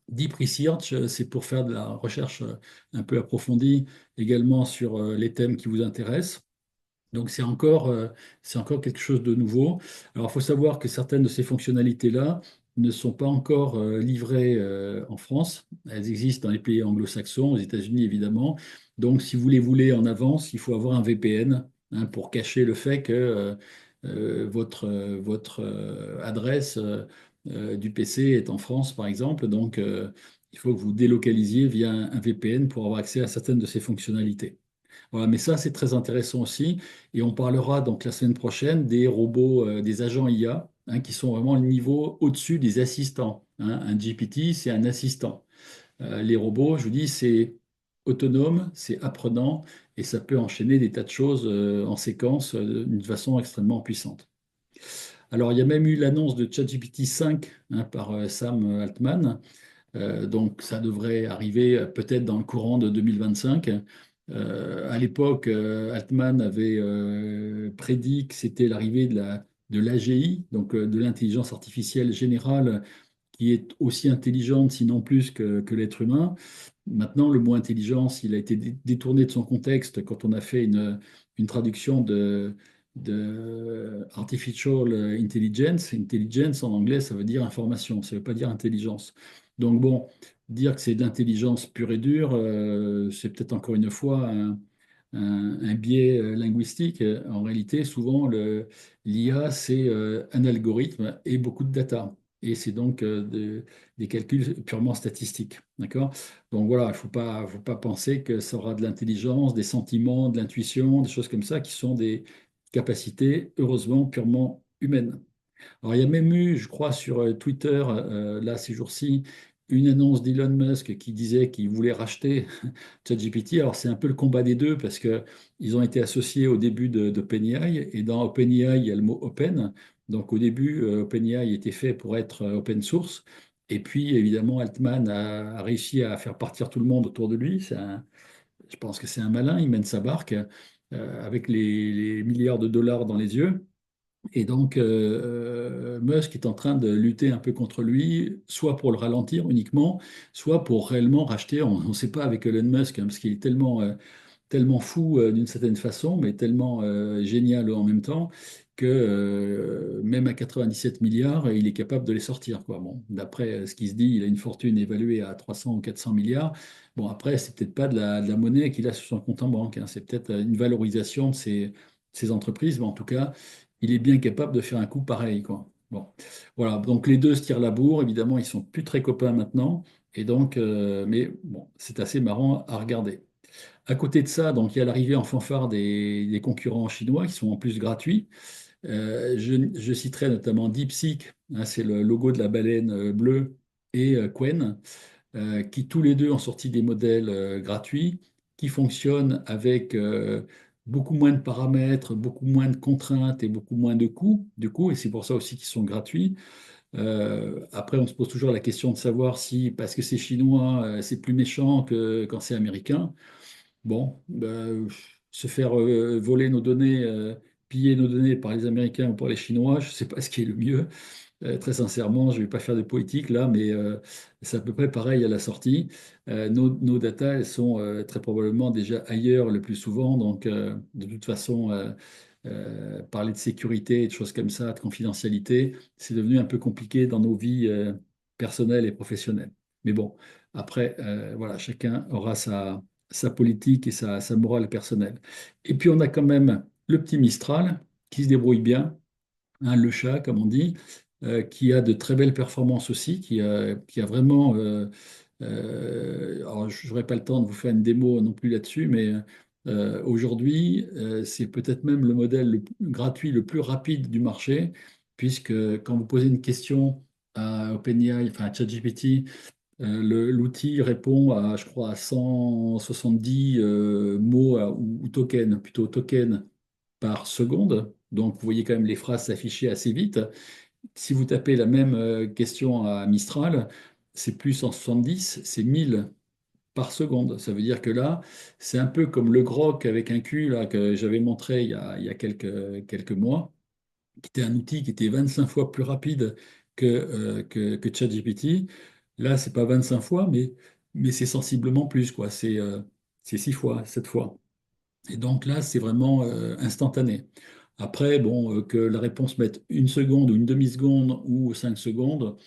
Deep Research, c'est pour faire de la recherche un peu approfondie également sur les thèmes qui vous intéressent. Donc c'est encore quelque chose de nouveau. Alors il faut savoir que certaines de ces fonctionnalités-là ne sont pas encore livrées en France. Elles existent dans les pays anglo-saxons, aux États-Unis évidemment. Donc si vous les voulez en avance, il faut avoir un VPN, hein, pour cacher le fait que votre adresse du PC est en France, par exemple. Donc il faut que vous délocalisiez via un VPN pour avoir accès à certaines de ces fonctionnalités. Voilà, mais ça, c'est très intéressant aussi. Et on parlera donc la semaine prochaine des robots, des agents IA, hein, qui sont vraiment le niveau au-dessus des assistants, hein. Un GPT, c'est un assistant. Les robots, je vous dis, c'est autonome, c'est apprenant et ça peut enchaîner des tas de choses en séquence d'une façon extrêmement puissante. Alors, il y a même eu l'annonce de ChatGPT 5, hein, par Sam Altman. Donc, ça devrait arriver peut-être dans le courant de 2025. À l'époque, Altman avait prédit que c'était l'arrivée de l'AGI, donc de l'intelligence artificielle générale, qui est aussi intelligente, sinon plus que l'être humain. Maintenant, le mot intelligence, il a été détourné de son contexte quand on a fait une traduction de artificial intelligence. Intelligence en anglais, ça veut dire information, ça ne veut pas dire intelligence. Donc bon, dire que c'est de l'intelligence pure et dure, c'est peut-être encore une fois un biais linguistique. En réalité, souvent, l'IA, c'est un algorithme et beaucoup de data. Et c'est donc des calculs purement statistiques. D'accord? Donc voilà, il ne faut pas penser que ça aura de l'intelligence, des sentiments, de l'intuition, des choses comme ça qui sont des capacités, heureusement, purement humaines. Alors, il y a même eu, je crois, sur Twitter, là, ces jours-ci, une annonce d'Elon Musk qui disait qu'il voulait racheter ChatGPT. Alors, c'est un peu le combat des deux parce que ils ont été associés au début d'OpenAI. Et dans OpenAI, il y a le mot open. Donc, au début, OpenAI était fait pour être open source. Et puis, évidemment, Altman a réussi à faire partir tout le monde autour de lui. Je pense que c'est un malin. Il mène sa barque avec les milliards de dollars dans les yeux. Et donc, Musk est en train de lutter un peu contre lui, soit pour le ralentir uniquement, soit pour réellement racheter. On ne sait pas avec Elon Musk, hein, parce qu'il est tellement fou d'une certaine façon, mais tellement génial en même temps, que même à 97 milliards, il est capable de les sortir, quoi. Bon, d'après ce qui se dit, il a une fortune évaluée à 300 ou 400 milliards. Bon, après, c'est peut-être pas de la monnaie qu'il a sur son compte en banque, hein. C'est peut-être une valorisation de ses entreprises, mais en tout cas, il est bien capable de faire un coup pareil, quoi. Bon, voilà. Donc les deux se tirent la bourre. Évidemment, ils sont plus très copains maintenant. Et donc, mais bon, c'est assez marrant à regarder. À côté de ça, donc, il y a l'arrivée en fanfare des concurrents chinois qui sont en plus gratuits. Je citerai notamment DeepSeek, hein, c'est le logo de la baleine bleue, et Qwen, qui tous les deux ont sorti des modèles gratuits qui fonctionnent avec beaucoup moins de paramètres, beaucoup moins de contraintes et beaucoup moins de coûts, du coup, et c'est pour ça aussi qu'ils sont gratuits. Après, on se pose toujours la question de savoir si, parce que c'est chinois, c'est plus méchant que quand c'est américain. Bon, se faire voler nos données, piller nos données par les Américains ou par les Chinois, je ne sais pas ce qui est le mieux. Très sincèrement, je ne vais pas faire de politique là, mais c'est à peu près pareil à la sortie. Nos datas, elles sont très probablement déjà ailleurs le plus souvent. Donc, de toute façon, parler de sécurité et de choses comme ça, de confidentialité, c'est devenu un peu compliqué dans nos vies personnelles et professionnelles. Mais bon, après, voilà, chacun aura sa politique et sa morale personnelle. Et puis, on a quand même le petit Mistral qui se débrouille bien, hein, le chat, comme on dit, qui a de très belles performances aussi, qui a vraiment. Alors, je n'aurai pas le temps de vous faire une démo non plus là-dessus, mais aujourd'hui, c'est peut-être même le modèle gratuit le plus rapide du marché, puisque quand vous posez une question à OpenAI, enfin à ChatGPT, l'outil répond à, je crois, à 170 mots ou tokens, plutôt tokens par seconde. Donc, vous voyez quand même les phrases s'afficher assez vite. Si vous tapez la même question à Mistral, c'est plus 170, c'est 1000 par seconde. Ça veut dire que là, c'est un peu comme le grok avec un Q là, que j'avais montré il y a quelques mois, qui était un outil qui était 25 fois plus rapide que ChatGPT. Là, c'est pas 25 fois, mais c'est sensiblement plus, quoi. C'est 6 fois, 7 fois. Et donc là, c'est vraiment instantané. Après, bon, que la réponse mette une seconde ou une demi-seconde ou 5 secondes,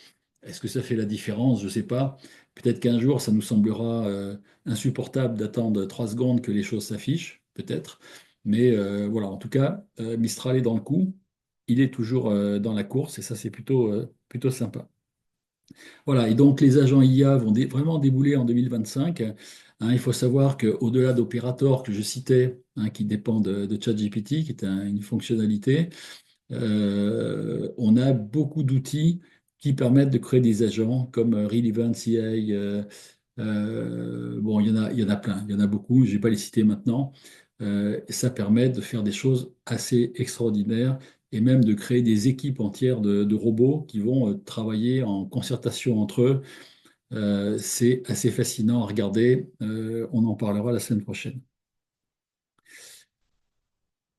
est-ce que ça fait la différence? Je ne sais pas. Peut-être qu'un jour, ça nous semblera insupportable d'attendre 3 secondes que les choses s'affichent, peut-être. Mais voilà, en tout cas, Mistral est dans le coup. Il est toujours dans la course et ça, c'est plutôt sympa. Voilà, et donc les agents IA vont vraiment débouler en 2025. Hein, il faut savoir qu'au-delà d'Operator que je citais, hein, qui dépend de ChatGPT, qui est une fonctionnalité, on a beaucoup d'outils qui permettent de créer des agents comme Relevant CA. Bon, il y en a plein, il y en a beaucoup, je ne vais pas les citer maintenant. Ça permet de faire des choses assez extraordinaires et même de créer des équipes entières de robots qui vont travailler en concertation entre eux. C'est assez fascinant à regarder. On en parlera la semaine prochaine.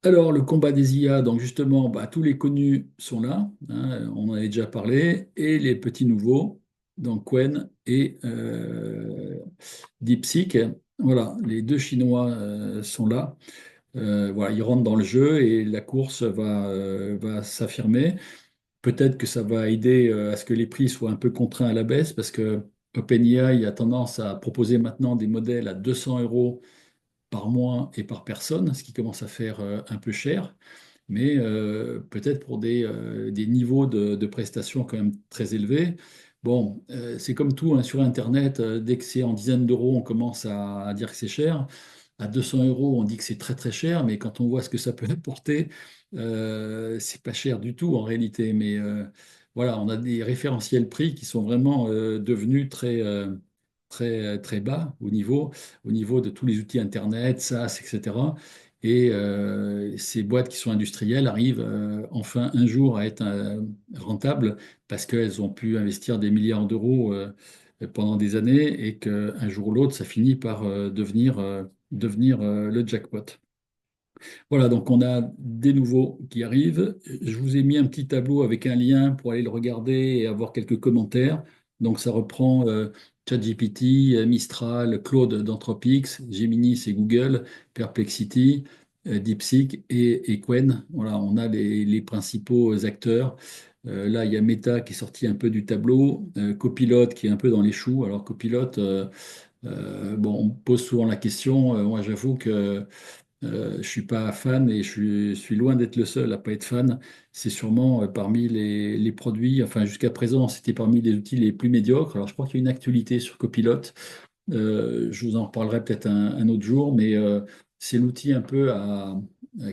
Alors, le combat des IA, donc justement, bah, tous les connus sont là, hein, on en avait déjà parlé, et les petits nouveaux, donc Qwen et DeepSeek. Voilà, les deux Chinois sont là. Voilà, ils rentrent dans le jeu et la course va s'affirmer. Peut-être que ça va aider à ce que les prix soient un peu contraints à la baisse, parce que OpenAI a tendance à proposer maintenant des modèles à 200 euros par mois et par personne, ce qui commence à faire un peu cher, mais peut-être pour des niveaux de prestations quand même très élevés. Bon, c'est comme tout hein, sur Internet, dès que c'est en dizaines d'euros, on commence à dire que c'est cher. À 200 euros, on dit que c'est très très cher, mais quand on voit ce que ça peut apporter, c'est pas cher du tout en réalité. Mais voilà, on a des référentiels prix qui sont vraiment devenus très bas au niveau de tous les outils Internet, SaaS, etc. Et ces boîtes qui sont industrielles arrivent enfin un jour à être rentables parce qu'elles ont pu investir des milliards d'euros pendant des années et qu'un jour ou l'autre, ça finit par devenir le jackpot. Voilà, donc on a des nouveaux qui arrivent. Je vous ai mis un petit tableau avec un lien pour aller le regarder et avoir quelques commentaires. Donc ça reprend ChatGPT, Mistral, Claude d'Anthropics, Gemini c'est Google, Perplexity, DeepSeek et Qwen. Voilà, on a les principaux acteurs. Là, il y a Meta qui est sorti un peu du tableau, Copilot qui est un peu dans les choux. Alors Copilot, bon, on me pose souvent la question. Moi, j'avoue que je suis pas fan et je suis loin d'être le seul à pas être fan. C'est sûrement parmi les produits, enfin jusqu'à présent, c'était parmi les outils les plus médiocres. Alors je crois qu'il y a une actualité sur Copilot. Je vous en reparlerai peut-être un autre jour, mais c'est l'outil un peu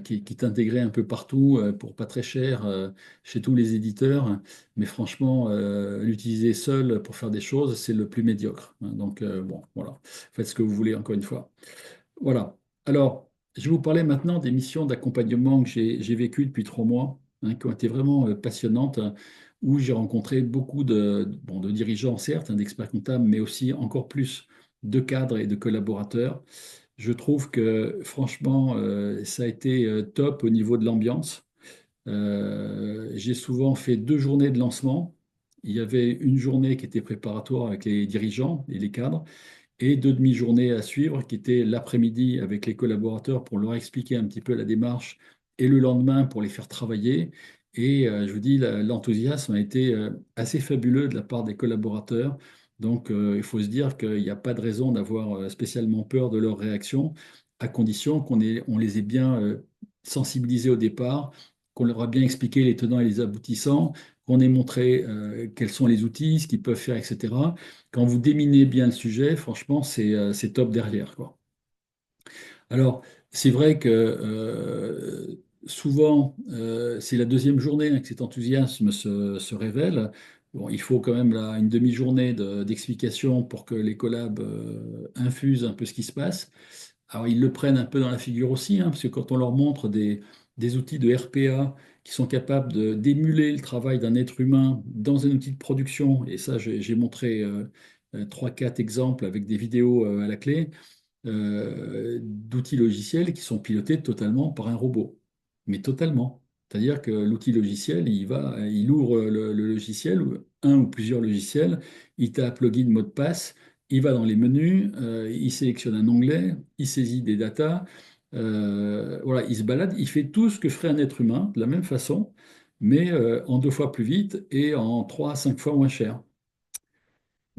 qui est intégré un peu partout pour pas très cher chez tous les éditeurs. Mais franchement, l'utiliser seul pour faire des choses, c'est le plus médiocre, hein. Donc bon, voilà, faites ce que vous voulez encore une fois. Voilà. Alors, je vais vous parler maintenant des missions d'accompagnement que j'ai vécues depuis 3 mois, hein, qui ont été vraiment passionnantes, où j'ai rencontré beaucoup bon, de dirigeants, certes, hein, d'experts comptables, mais aussi encore plus de cadres et de collaborateurs. Je trouve que franchement, ça a été top au niveau de l'ambiance. J'ai souvent fait 2 journées de lancement. Il y avait une journée qui était préparatoire avec les dirigeants et les cadres et 2 demi-journées à suivre, qui étaient l'après-midi avec les collaborateurs pour leur expliquer un petit peu la démarche et le lendemain pour les faire travailler. Et je vous dis, l'enthousiasme a été assez fabuleux de la part des collaborateurs. Donc, il faut se dire qu'il n'y a pas de raison d'avoir spécialement peur de leur réaction, à condition on les ait bien sensibilisés au départ, qu'on leur a bien expliqué les tenants et les aboutissants, qu'on ait montré quels sont les outils, ce qu'ils peuvent faire, etc. Quand vous déminez bien le sujet, franchement, c'est top derrière, quoi. Alors, c'est vrai que souvent, c'est la deuxième journée hein, que cet enthousiasme se révèle. Bon, il faut quand même là, une demi-journée d'explication pour que les collabs infusent un peu ce qui se passe. Alors, ils le prennent un peu dans la figure aussi, hein, parce que quand on leur montre des outils de RPA qui sont capables d'émuler le travail d'un être humain dans un outil de production, et ça, j'ai montré 3, 4 exemples avec des vidéos à la clé, d'outils logiciels qui sont pilotés totalement par un robot. Mais totalement. C'est-à-dire que l'outil logiciel, il ouvre le logiciel, ou un ou plusieurs logiciels, il tape login, mot de passe, il va dans les menus, il sélectionne un onglet, il saisit des datas, voilà, il se balade, il fait tout ce que ferait un être humain de la même façon, mais en 2 fois plus vite et en 3 à 5 fois moins cher.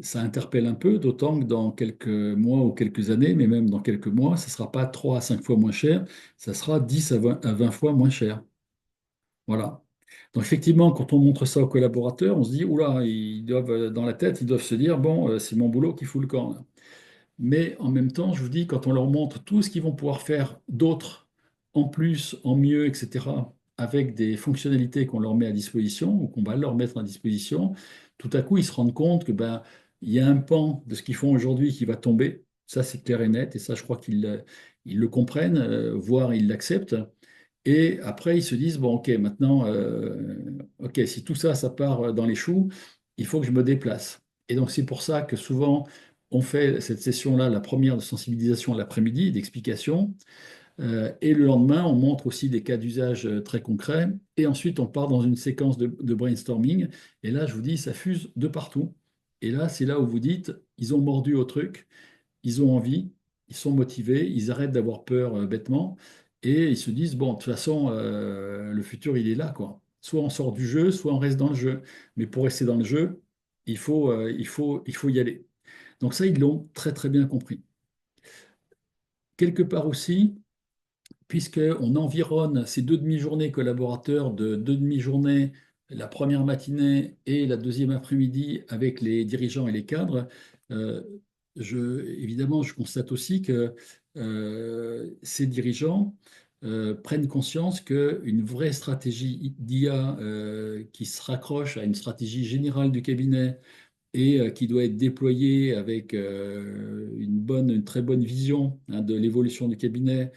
Ça interpelle un peu, d'autant que dans quelques mois ou quelques années, mais même dans quelques mois, ça ne sera pas 3 à 5 fois moins cher, ça sera 10 à 20 fois moins cher. Voilà. Donc effectivement, quand on montre ça aux collaborateurs, on se dit, oula, ils doivent, dans la tête, ils doivent se dire, bon, c'est mon boulot qui fout le camp, là. Mais en même temps, je vous dis, quand on leur montre tout ce qu'ils vont pouvoir faire d'autre, en plus, en mieux, etc., avec des fonctionnalités qu'on leur met à disposition ou qu'on va leur mettre à disposition, tout à coup, ils se rendent compte que ben, il y a un pan de ce qu'ils font aujourd'hui qui va tomber. Ça, c'est clair et net. Et ça, je crois qu'ils le comprennent, voire ils l'acceptent. Et après, ils se disent, bon, ok, maintenant, ok, si tout ça, ça part dans les choux, il faut que je me déplace. Et donc, c'est pour ça que souvent, on fait cette session-là, la première de sensibilisation l'après-midi, d'explication. Et le lendemain, on montre aussi des cas d'usage très concrets. Et ensuite, on part dans une séquence de brainstorming. Et là, je vous dis, ça fuse de partout. Et là, c'est là où vous dites, ils ont mordu au truc, ils ont envie, ils sont motivés, ils arrêtent d'avoir peur bêtement. Et ils se disent, bon, de toute façon, le futur, il est là, quoi. Soit on sort du jeu, soit on reste dans le jeu. Mais pour rester dans le jeu, il faut y aller. Donc ça, ils l'ont très, très bien compris. Quelque part aussi, puisqu'on environne ces deux demi-journées collaborateurs de deux demi-journées, la première matinée et la deuxième après-midi avec les dirigeants et les cadres, euh, évidemment, je constate aussi que ces dirigeants prennent conscience qu'une vraie stratégie d'IA qui se raccroche à une stratégie générale du cabinet et qui doit être déployée avec une très bonne vision de l'évolution du cabinet,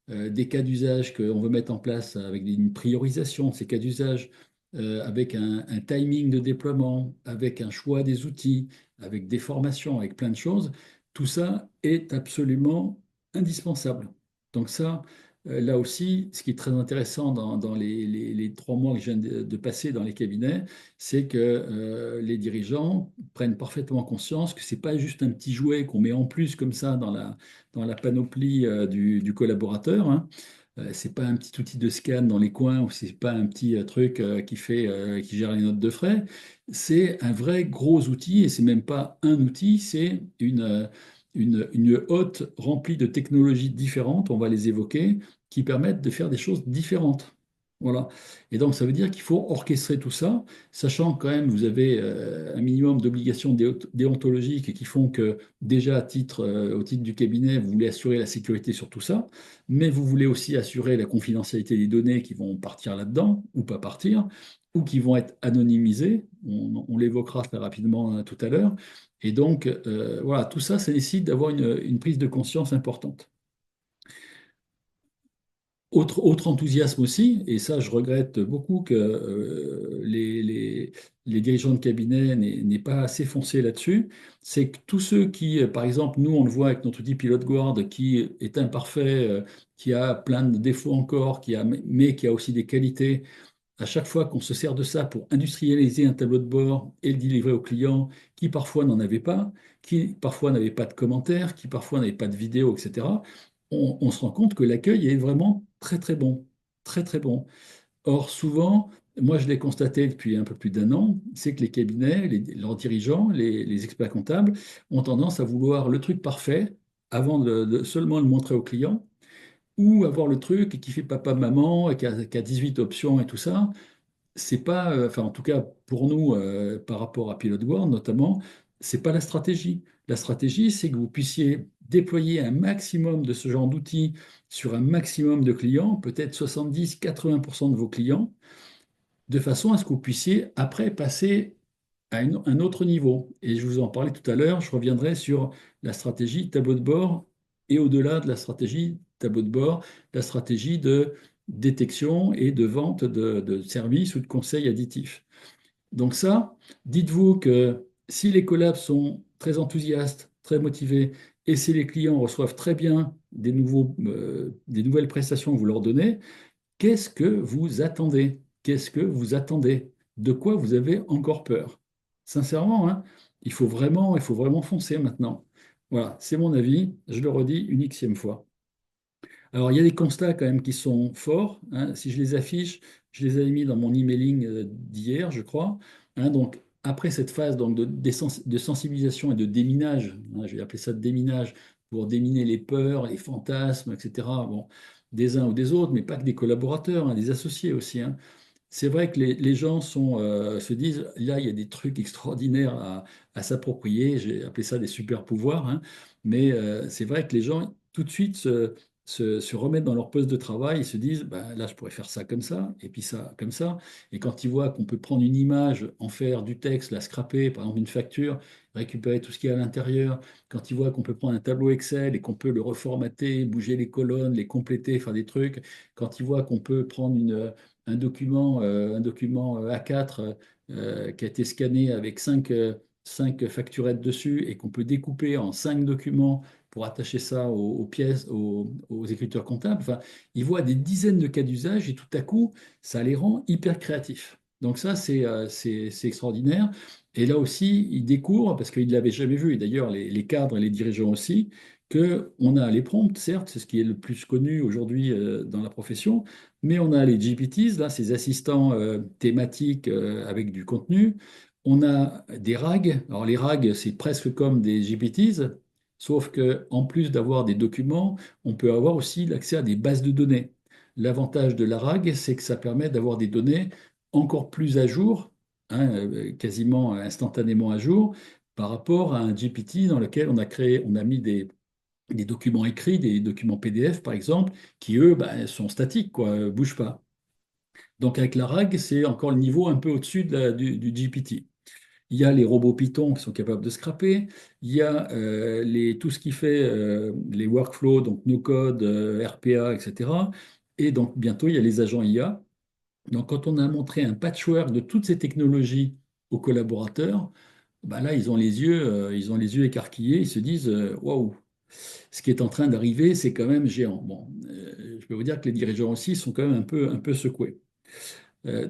des cas d'usage qu'on veut mettre en place avec une priorisation de ces cas d'usage, avec un timing de déploiement, avec un choix des outils, avec des formations, avec plein de choses, tout ça est absolument indispensable. Donc ça, là aussi, ce qui est très intéressant dans les 3 mois que je viens de passer dans les cabinets, c'est que les dirigeants prennent parfaitement conscience que c'est pas juste un petit jouet qu'on met en plus comme ça dans la panoplie du collaborateur, hein. C'est pas un petit outil de scan dans les coins ou c'est pas un petit truc qui gère les notes de frais. C'est un vrai gros outil et c'est même pas un outil, c'est une hotte remplie de technologies différentes, on va les évoquer, qui permettent de faire des choses différentes. Voilà. Et donc, ça veut dire qu'il faut orchestrer tout ça, sachant quand même, vous avez un minimum d'obligations déontologiques qui font que déjà au titre du cabinet, vous voulez assurer la sécurité sur tout ça, mais vous voulez aussi assurer la confidentialité des données qui vont partir là-dedans ou pas partir, ou qui vont être anonymisées. On l'évoquera très rapidement tout à l'heure. Et donc, voilà, tout ça, ça nécessite d'avoir une prise de conscience importante. Autre enthousiasme aussi, et ça je regrette beaucoup que les dirigeants de cabinet n'aient pas assez foncé là-dessus, c'est que tous ceux qui, par exemple, nous on le voit avec notre outil Pilot Guard qui est imparfait, qui a plein de défauts encore, mais qui a aussi des qualités, à chaque fois qu'on se sert de ça pour industrialiser un tableau de bord et le délivrer au client, qui parfois n'en avait pas, qui parfois n'avait pas de commentaires, qui parfois n'avait pas de vidéo, etc., on se rend compte que l'accueil est vraiment très très bon, très très bon. Or, souvent, moi je l'ai constaté depuis un peu plus d'un an, c'est que les cabinets, leurs dirigeants, les experts comptables, ont tendance à vouloir le truc parfait avant de seulement le montrer au client, ou avoir le truc qui fait papa-maman, qui a 18 options et tout ça. C'est pas, enfin en tout cas pour nous, par rapport à Pilot World notamment, c'est pas la stratégie. La stratégie, c'est que vous puissiez déployer un maximum de ce genre d'outils sur un maximum de clients, peut-être 70-80% de vos clients, de façon à ce que vous puissiez après passer à un autre niveau. Et je vous en parlais tout à l'heure, je reviendrai sur la stratégie tableau de bord et au-delà de la stratégie tableau de bord, la stratégie de détection et de vente de services ou de conseils additifs. Donc ça, dites-vous que si les collabs sont très enthousiastes, très motivés, et si les clients reçoivent très bien des nouvelles prestations que vous leur donnez, qu'est-ce que vous attendez? Qu'est-ce que vous attendez? De quoi vous avez encore peur? Sincèrement, hein, il faut vraiment foncer maintenant. Voilà, c'est mon avis. Je le redis une xème fois. Alors, il y a des constats quand même qui sont forts, hein. Si je les affiche, je les avais mis dans mon emailing d'hier, je crois, hein. Donc, après cette phase donc, de sensibilisation et de déminage, hein, je vais appeler ça de déminage, pour déminer les peurs, les fantasmes, etc., bon, des uns ou des autres, mais pas que des collaborateurs, hein, des associés aussi, hein. C'est vrai que les gens se disent, là, il y a des trucs extraordinaires à s'approprier, j'ai appelé ça des super pouvoirs, hein. Mais c'est vrai que les gens, tout de suite, se remettent dans leur poste de travail et se disent, bah, là, je pourrais faire ça comme ça, et puis ça comme ça. Et quand ils voient qu'on peut prendre une image, en faire du texte, la scraper, par exemple une facture, récupérer tout ce qu'il y a à l'intérieur, quand ils voient qu'on peut prendre un tableau Excel et qu'on peut le reformater, bouger les colonnes, les compléter, faire des trucs, quand ils voient qu'on peut prendre un document A4 qui a été scanné avec cinq facturettes dessus et qu'on peut découper en 5 documents pour attacher ça aux pièces, aux écritures comptables. Enfin, ils voient des dizaines de cas d'usage et tout à coup, ça les rend hyper créatifs. Donc ça, c'est extraordinaire. Et là aussi, ils découvrent, parce qu'ils ne l'avaient jamais vu, et d'ailleurs les cadres et les dirigeants aussi, qu'on a les prompts, certes, c'est ce qui est le plus connu aujourd'hui dans la profession, mais on a les GPTs, là, ces assistants thématiques avec du contenu. On a des RAG. Alors les RAG, c'est presque comme des GPTs, sauf que en plus d'avoir des documents, on peut avoir aussi l'accès à des bases de données. L'avantage de la RAG, c'est que ça permet d'avoir des données encore plus à jour, hein, quasiment instantanément à jour, par rapport à un GPT dans lequel on a mis des documents écrits, des documents PDF par exemple, qui eux ben, sont statiques, quoi, bougent pas. Donc avec la RAG, c'est encore le niveau un peu au-dessus du GPT. Il y a les robots Python qui sont capables de scraper. Il y a tout ce qui fait les workflows, donc no-code, RPA, etc. Et donc bientôt, il y a les agents IA. Donc quand on a montré un patchwork de toutes ces technologies aux collaborateurs, bah là, ils ont les yeux écarquillés. Ils se disent, waouh, ce qui est en train d'arriver, c'est quand même géant. Bon, je peux vous dire que les dirigeants aussi sont quand même un peu secoués.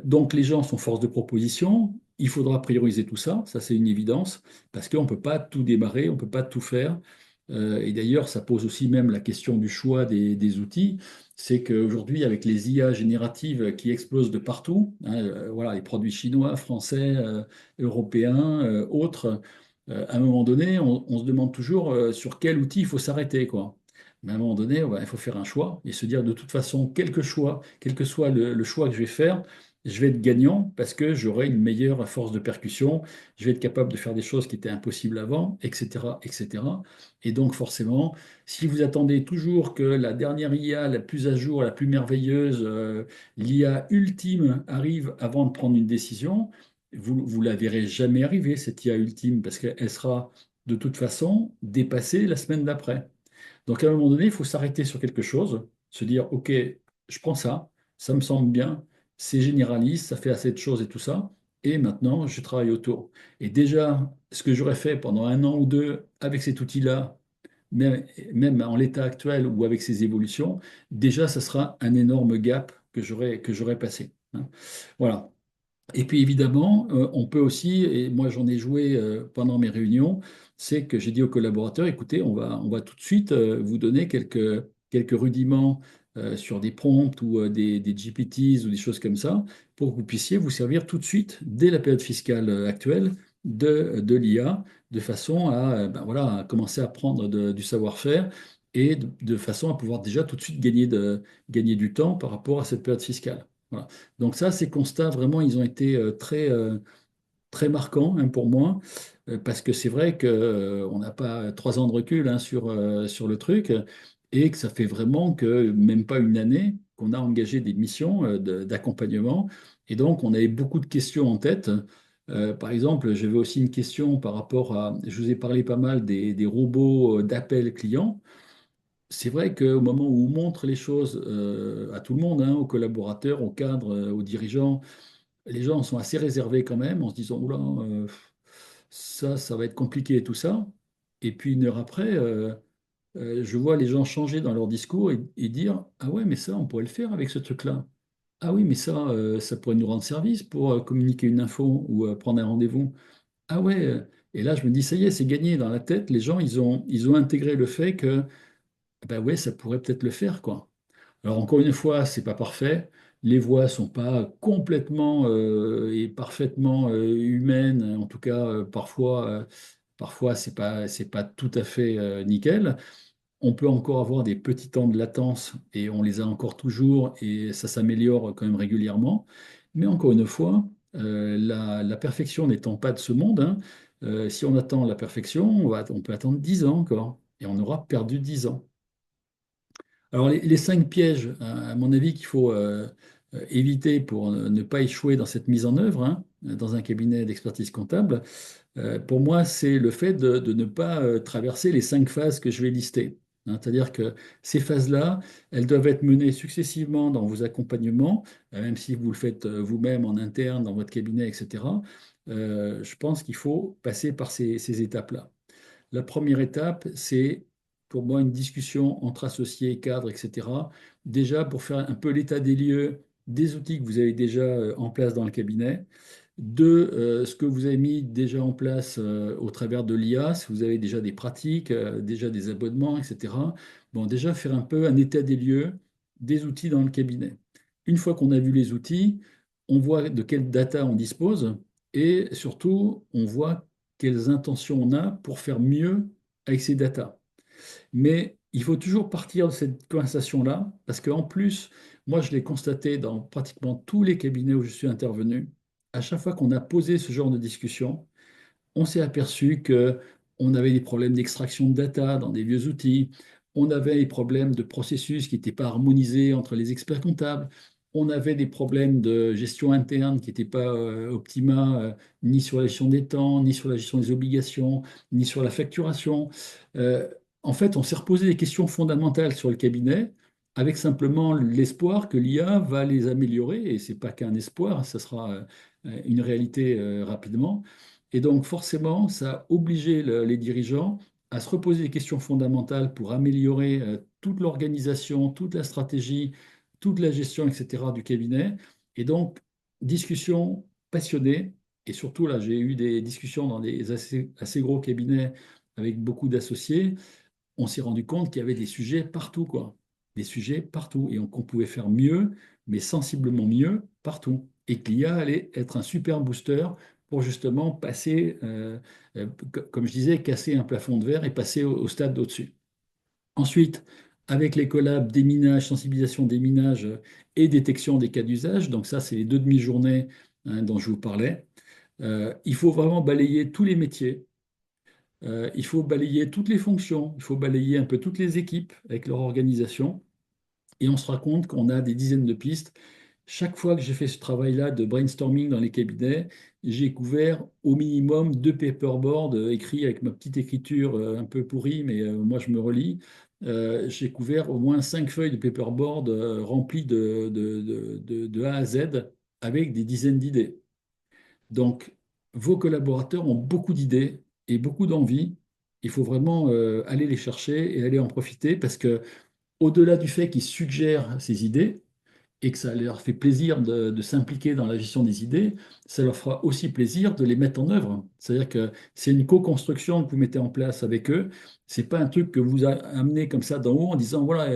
Donc les gens sont force de proposition. Il faudra prioriser tout ça, ça c'est une évidence, parce qu'on ne peut pas tout démarrer, on ne peut pas tout faire. Et d'ailleurs, ça pose aussi même la question du choix des outils. C'est qu'aujourd'hui, avec les IA génératives qui explosent de partout, hein, voilà, les produits chinois, français, européens, autres, à un moment donné, on se demande toujours sur quel outil il faut s'arrêter, quoi. Mais à un moment donné, il faut faire un choix et se dire de toute façon, quel que soit le choix que je vais faire, je vais être gagnant parce que j'aurai une meilleure force de percussion, je vais être capable de faire des choses qui étaient impossibles avant, etc., etc. Et cetera. Et donc forcément, si vous attendez toujours que la dernière IA, la plus à jour, la plus merveilleuse, l'IA ultime arrive avant de prendre une décision, vous la verrez jamais arriver, cette IA ultime, parce qu'elle sera de toute façon dépassée la semaine d'après. Donc à un moment donné, il faut s'arrêter sur quelque chose, se dire, OK, je prends ça, ça me semble bien, c'est généraliste, ça fait assez de choses et tout ça, et maintenant je travaille autour. Et déjà, ce que j'aurais fait pendant un an ou deux avec cet outil-là, même en l'état actuel ou avec ses évolutions, déjà, ça sera un énorme gap que j'aurais passé, hein. Voilà. Et puis évidemment, on peut aussi, et moi j'en ai joué pendant mes réunions, c'est que j'ai dit aux collaborateurs, écoutez, on va tout de suite vous donner quelques rudiments sur des prompts ou des GPTs ou des choses comme ça, pour que vous puissiez vous servir tout de suite, dès la période fiscale actuelle, de l'IA, de façon à, ben voilà, à commencer à prendre du savoir-faire et de façon à pouvoir déjà tout de suite gagner du temps par rapport à cette période fiscale. Voilà. Donc ça, ces constats, vraiment, ils ont été très marquants, hein, pour moi, parce que c'est vrai qu'on n'a pas 3 ans de recul, hein, sur le truc, et que ça fait vraiment que même pas une année qu'on a engagé des missions d'accompagnement. Et donc, on avait beaucoup de questions en tête. Par exemple, j'avais aussi une question par rapport à, je vous ai parlé pas mal des robots d'appel clients. C'est vrai qu'au moment où on montre les choses à tout le monde, hein, aux collaborateurs, aux cadres, aux dirigeants, les gens sont assez réservés quand même en se disant, oula, ça va être compliqué et tout ça. Et puis une heure après, je vois les gens changer dans leur discours et dire, ah ouais, mais ça, on pourrait le faire avec ce truc-là. Ah oui, mais ça pourrait nous rendre service pour communiquer une info ou prendre un rendez-vous. Ah ouais, et là je me dis, ça y est, c'est gagné dans la tête. Les gens, ils ont intégré le fait que ben ouais, ça pourrait peut-être le faire, quoi. Alors encore une fois, c'est pas parfait. Les voix sont pas complètement et parfaitement humaines. En tout cas, parfois c'est pas tout à fait nickel. On peut encore avoir des petits temps de latence et on les a encore toujours et ça s'améliore quand même régulièrement. Mais encore une fois, la perfection n'étant pas de ce monde, hein, si on attend la perfection, on peut attendre 10 ans encore et on aura perdu 10 ans. Alors, les 5 pièges, à mon avis, qu'il faut éviter pour ne pas échouer dans cette mise en œuvre, hein, dans un cabinet d'expertise comptable, pour moi, c'est le fait de ne pas traverser les 5 phases que je vais lister, hein. C'est-à-dire que ces phases-là, elles doivent être menées successivement dans vos accompagnements, même si vous le faites vous-même en interne, dans votre cabinet, etc. Je pense qu'il faut passer par ces étapes-là. La première étape, c'est pour moi, une discussion entre associés, cadres, etc. Déjà pour faire un peu l'état des lieux des outils que vous avez déjà en place dans le cabinet. Deux, ce que vous avez mis déjà en place au travers de l'IA, si vous avez déjà des pratiques, déjà des abonnements, etc. Bon, déjà faire un peu un état des lieux des outils dans le cabinet. Une fois qu'on a vu les outils, on voit de quelle data on dispose et surtout, on voit quelles intentions on a pour faire mieux avec ces data. Mais il faut toujours partir de cette conversation-là, parce qu'en plus, moi, je l'ai constaté dans pratiquement tous les cabinets où je suis intervenu, à chaque fois qu'on a posé ce genre de discussion, on s'est aperçu que on avait des problèmes d'extraction de data dans des vieux outils, on avait des problèmes de processus qui n'étaient pas harmonisés entre les experts comptables, on avait des problèmes de gestion interne qui n'étaient pas optima, ni sur la gestion des temps, ni sur la gestion des obligations, ni sur la facturation. Euh, En fait, on s'est reposé des questions fondamentales sur le cabinet avec simplement l'espoir que l'IA va les améliorer, et ce n'est pas qu'un espoir, ça sera une réalité rapidement. Et donc, forcément, ça a obligé les dirigeants à se reposer des questions fondamentales pour améliorer toute l'organisation, toute la stratégie, toute la gestion, etc. du cabinet. Et donc, discussion passionnée. Et surtout, là, j'ai eu des discussions dans des assez gros cabinets avec beaucoup d'associés. On s'est rendu compte qu'il y avait des sujets partout, quoi. Des sujets partout. Et qu'on pouvait faire mieux, mais sensiblement mieux partout. Et que l'IA allait être un super booster pour justement passer, comme je disais, casser un plafond de verre et passer au stade d'au-dessus. Ensuite, avec les collabs déminage, sensibilisation déminage et détection des cas d'usage, donc ça, c'est les deux demi-journées dont je vous parlais, il faut vraiment balayer tous les métiers, il faut balayer toutes les fonctions, il faut balayer un peu toutes les équipes avec leur organisation, et on se rend compte qu'on a des dizaines de pistes. Chaque fois que j'ai fait ce travail-là de brainstorming dans les cabinets, j'ai couvert au minimum deux paperboards écrits avec ma petite écriture un peu pourrie, mais moi je me relis. J'ai couvert au moins cinq feuilles de paperboard remplies de A à Z avec des dizaines d'idées. Donc, vos collaborateurs ont beaucoup d'idées et beaucoup d'envie. Il faut vraiment aller les chercher et aller en profiter parce que, au-delà du fait qu'ils suggèrent ces idées, et que ça leur fait plaisir de s'impliquer dans la gestion des idées, ça leur fera aussi plaisir de les mettre en œuvre. C'est-à-dire que c'est une co-construction que vous mettez en place avec eux. C'est pas un truc que vous amenez comme ça d'en haut en disant, voilà,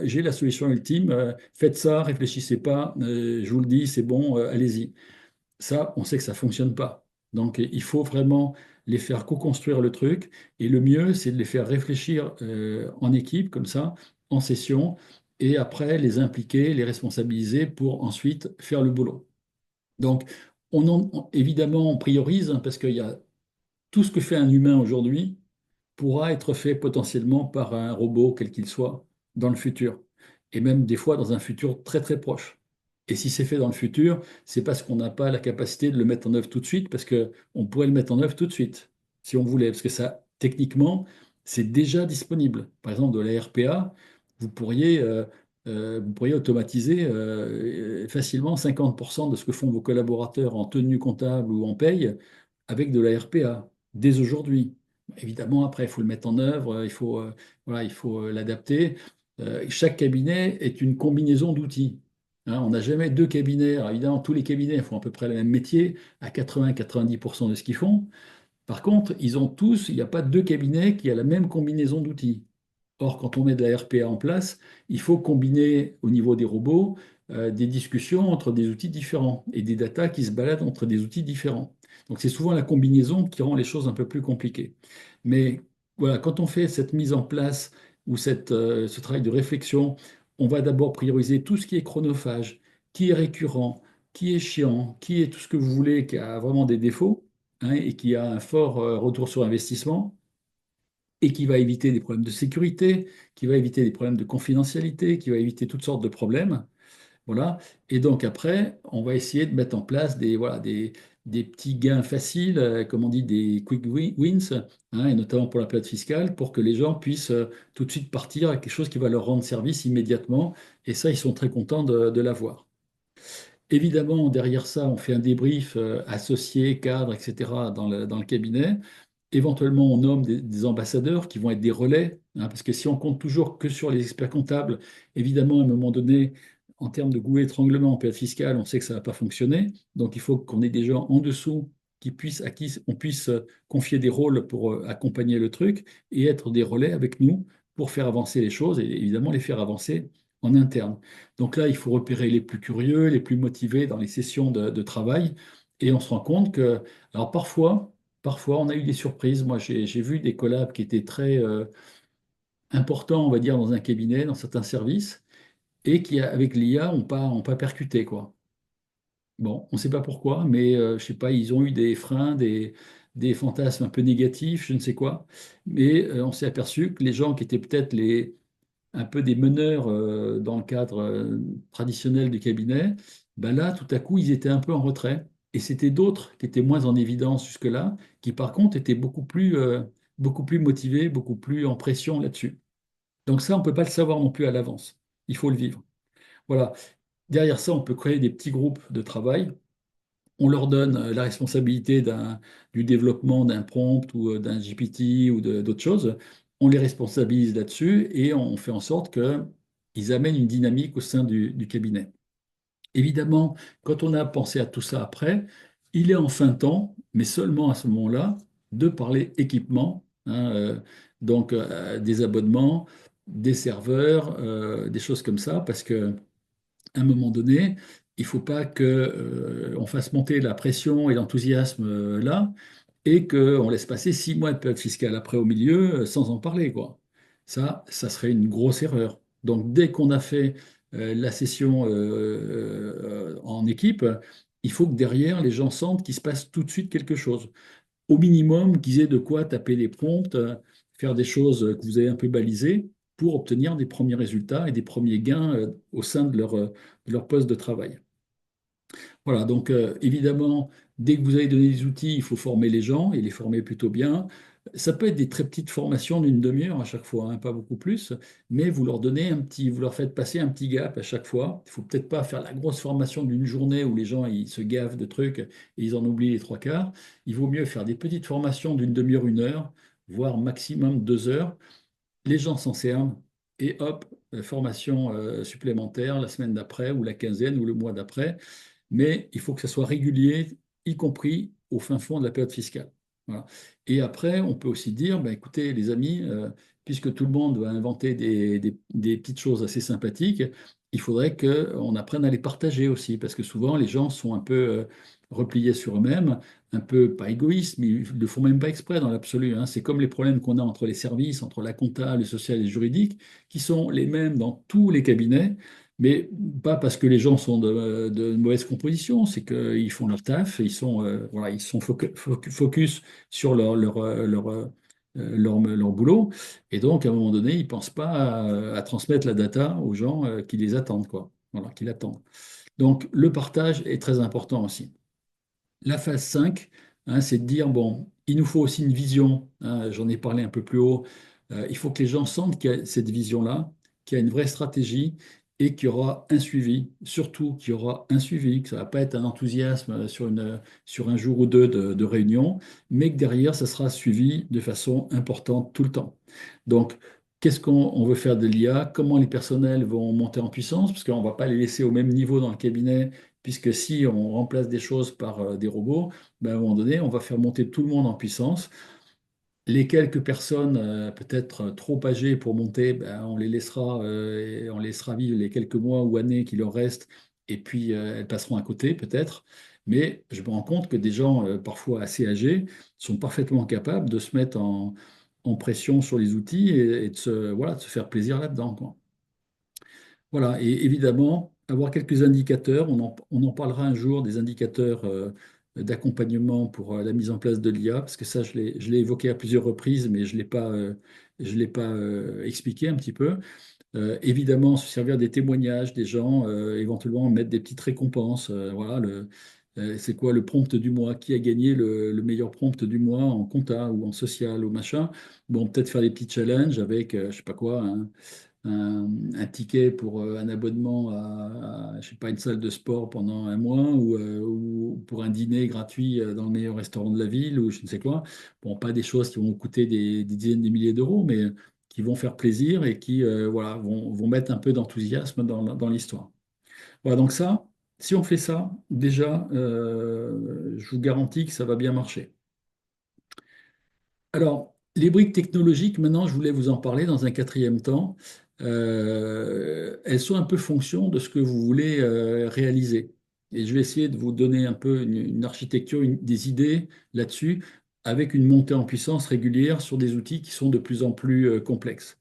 j'ai la solution ultime, faites ça, réfléchissez pas, je vous le dis, c'est bon, allez-y. Ça, on sait que ça fonctionne pas. Donc, il faut vraiment les faire co-construire le truc. Et le mieux, c'est de les faire réfléchir en équipe, comme ça, en session, et après les impliquer, les responsabiliser pour ensuite faire le boulot. Donc, évidemment, on priorise hein, parce qu'il y a tout ce que fait un humain aujourd'hui pourra être fait potentiellement par un robot, quel qu'il soit, dans le futur. Et même des fois dans un futur très très proche. Et si c'est fait dans le futur, c'est parce qu'on n'a pas la capacité de le mettre en œuvre tout de suite, parce qu'on pourrait le mettre en œuvre tout de suite, si on voulait. Parce que ça, techniquement, c'est déjà disponible. Par exemple, de la RPA, vous pourriez, vous pourriez automatiser facilement 50% de ce que font vos collaborateurs en tenue comptable ou en paye avec de la RPA, dès aujourd'hui. Évidemment, après, il faut le mettre en œuvre, voilà, il faut l'adapter. Chaque cabinet est une combinaison d'outils. Hein, on n'a jamais deux cabinets. Alors, évidemment, tous les cabinets font à peu près le même métier, à 80-90% de ce qu'ils font. Par contre, ils ont tous, il n'y a pas deux cabinets qui ont la même combinaison d'outils. Or, quand on met de la RPA en place, il faut combiner au niveau des robots des discussions entre des outils différents et des datas qui se baladent entre des outils différents. Donc, c'est souvent la combinaison qui rend les choses un peu plus compliquées. Mais voilà, quand on fait cette mise en place ou ce travail de réflexion, on va d'abord prioriser tout ce qui est chronophage, qui est récurrent, qui est chiant, qui est tout ce que vous voulez, qui a vraiment des défauts hein, et qui a un fort retour sur investissement et qui va éviter des problèmes de sécurité, qui va éviter des problèmes de confidentialité, qui va éviter toutes sortes de problèmes. Voilà. Et donc après, on va essayer de mettre en place voilà, des petits gains faciles, comme on dit, des quick wins, hein, et notamment pour la plate fiscale, pour que les gens puissent tout de suite partir à quelque chose qui va leur rendre service immédiatement. Et ça, ils sont très contents de l'avoir. Évidemment, derrière ça, on fait un débrief associé, cadre, etc. dans le cabinet. Éventuellement, on nomme des ambassadeurs qui vont être des relais, hein, parce que si on compte toujours que sur les experts comptables, évidemment, à un moment donné, en termes de goût étranglement en période fiscale, on sait que ça ne va pas fonctionner. Donc, il faut qu'on ait des gens en dessous à qui on puisse confier des rôles pour accompagner le truc et être des relais avec nous pour faire avancer les choses et évidemment les faire avancer en interne. Donc là, il faut repérer les plus curieux, les plus motivés dans les sessions de travail. Et on se rend compte que, alors parfois, on a eu des surprises. Moi, j'ai vu des collabs qui étaient très importants, on va dire, dans un cabinet, dans certains services, et qui, avec l'IA, ont pas percuté, quoi. Bon, on ne sait pas pourquoi, mais je sais pas, ils ont eu des freins, des fantasmes un peu négatifs, je ne sais quoi. Mais on s'est aperçu que les gens qui étaient peut-être un peu des meneurs dans le cadre traditionnel du cabinet, ben là, tout à coup, ils étaient un peu en retrait. Et c'était d'autres qui étaient moins en évidence jusque-là, qui par contre étaient beaucoup plus motivés, beaucoup plus en pression là-dessus. Donc ça, on ne peut pas le savoir non plus à l'avance. Il faut le vivre. Voilà. Derrière ça, on peut créer des petits groupes de travail. On leur donne la responsabilité du développement d'un prompt ou d'un GPT ou d'autres choses. On les responsabilise là-dessus et on fait en sorte qu'ils amènent une dynamique au sein du cabinet. Évidemment, quand on a pensé à tout ça après, il est enfin temps, mais seulement à ce moment-là, de parler équipement, hein, donc des abonnements, des serveurs, des choses comme ça, parce que à un moment donné, il ne faut pas que, on fasse monter la pression et l'enthousiasme là, et qu'on laisse passer 6 mois de période fiscale après au milieu sans en parler, quoi. Ça serait une grosse erreur. Donc, dès qu'on a fait la session en équipe, il faut que derrière, les gens sentent qu'il se passe tout de suite quelque chose. Au minimum, qu'ils aient de quoi taper des prompts, faire des choses que vous avez un peu balisées pour obtenir des premiers résultats et des premiers gains au sein de leur poste de travail. Voilà, donc évidemment, dès que vous avez donné des outils, il faut former les gens et les former plutôt bien. Ça peut être des très petites formations d'une demi-heure à chaque fois, hein, pas beaucoup plus, mais vous leur donnez vous leur faites passer un petit gap à chaque fois. Il faut peut-être pas faire la grosse formation d'une journée où les gens ils se gavent de trucs et ils en oublient les trois quarts. Il vaut mieux faire des petites formations d'une demi-heure, 1 heure, voire maximum 2 heures. Les gens s'en servent et hop, formation supplémentaire la semaine d'après ou la quinzaine ou le mois d'après, mais il faut que ça soit régulier, y compris au fin fond de la période fiscale. Voilà. Et après, on peut aussi dire, bah, écoutez, les amis, puisque tout le monde va inventer des petites choses assez sympathiques, il faudrait qu'on apprenne à les partager aussi, parce que souvent, les gens sont un peu repliés sur eux-mêmes, un peu, pas égoïstes, mais ils ne le font même pas exprès dans l'absolu, hein. C'est comme les problèmes qu'on a entre les services, entre la compta, le social et le juridique, qui sont les mêmes dans tous les cabinets. Mais pas parce que les gens sont de mauvaise composition, c'est qu'ils font leur taf, voilà, ils sont focus sur leur boulot, et donc à un moment donné, ils ne pensent pas à transmettre la data aux gens qui les attendent, quoi. Voilà, qui l'attendent. Donc le partage est très important aussi. La phase 5, hein, c'est de dire, bon, il nous faut aussi une vision, hein, j'en ai parlé un peu plus haut. Il faut que les gens sentent qu'il y a cette vision-là, qu'il y a une vraie stratégie et qu'il y aura un suivi, surtout qu'il y aura un suivi, que ça ne va pas être un enthousiasme sur un jour ou deux de réunion, mais que derrière, ça sera suivi de façon importante tout le temps. Donc, qu'est-ce qu'on veut faire de l'IA? Comment les personnels vont monter en puissance? Parce qu'on ne va pas les laisser au même niveau dans le cabinet puisque si on remplace des choses par des robots, ben, à un moment donné, on va faire monter tout le monde en puissance. Les quelques personnes peut-être trop âgées pour monter, ben, et on laissera vivre les quelques mois ou années qui leur restent, et puis elles passeront à côté peut-être. Mais je me rends compte que des gens parfois assez âgés sont parfaitement capables de se mettre en pression sur les outils et voilà, de se faire plaisir là-dedans, quoi. Voilà, et évidemment, avoir quelques indicateurs, on en parlera un jour des indicateurs d'accompagnement pour la mise en place de l'IA, parce que ça, je l'ai évoqué à plusieurs reprises, mais je l'ai pas expliqué un petit peu. Évidemment, se servir des témoignages des gens, éventuellement mettre des petites récompenses. Voilà, c'est quoi le prompt du mois? Qui a gagné le meilleur prompt du mois en compta ou en social ou machin? Bon, peut-être faire des petits challenges avec, je sais pas quoi, hein, un ticket pour un abonnement je sais pas, une salle de sport pendant un mois ou pour un dîner gratuit dans le meilleur restaurant de la ville ou je ne sais quoi. Bon, pas des choses qui vont coûter des dizaines de milliers d'euros, mais qui vont faire plaisir et qui voilà, vont mettre un peu d'enthousiasme dans l'histoire. Voilà, donc ça, si on fait ça, déjà, je vous garantis que ça va bien marcher. Alors, les briques technologiques, maintenant, je voulais vous en parler dans un quatrième temps. Elles sont un peu fonction de ce que vous voulez réaliser. Et je vais essayer de vous donner un peu une architecture, des idées là-dessus, avec une montée en puissance régulière sur des outils qui sont de plus en plus complexes.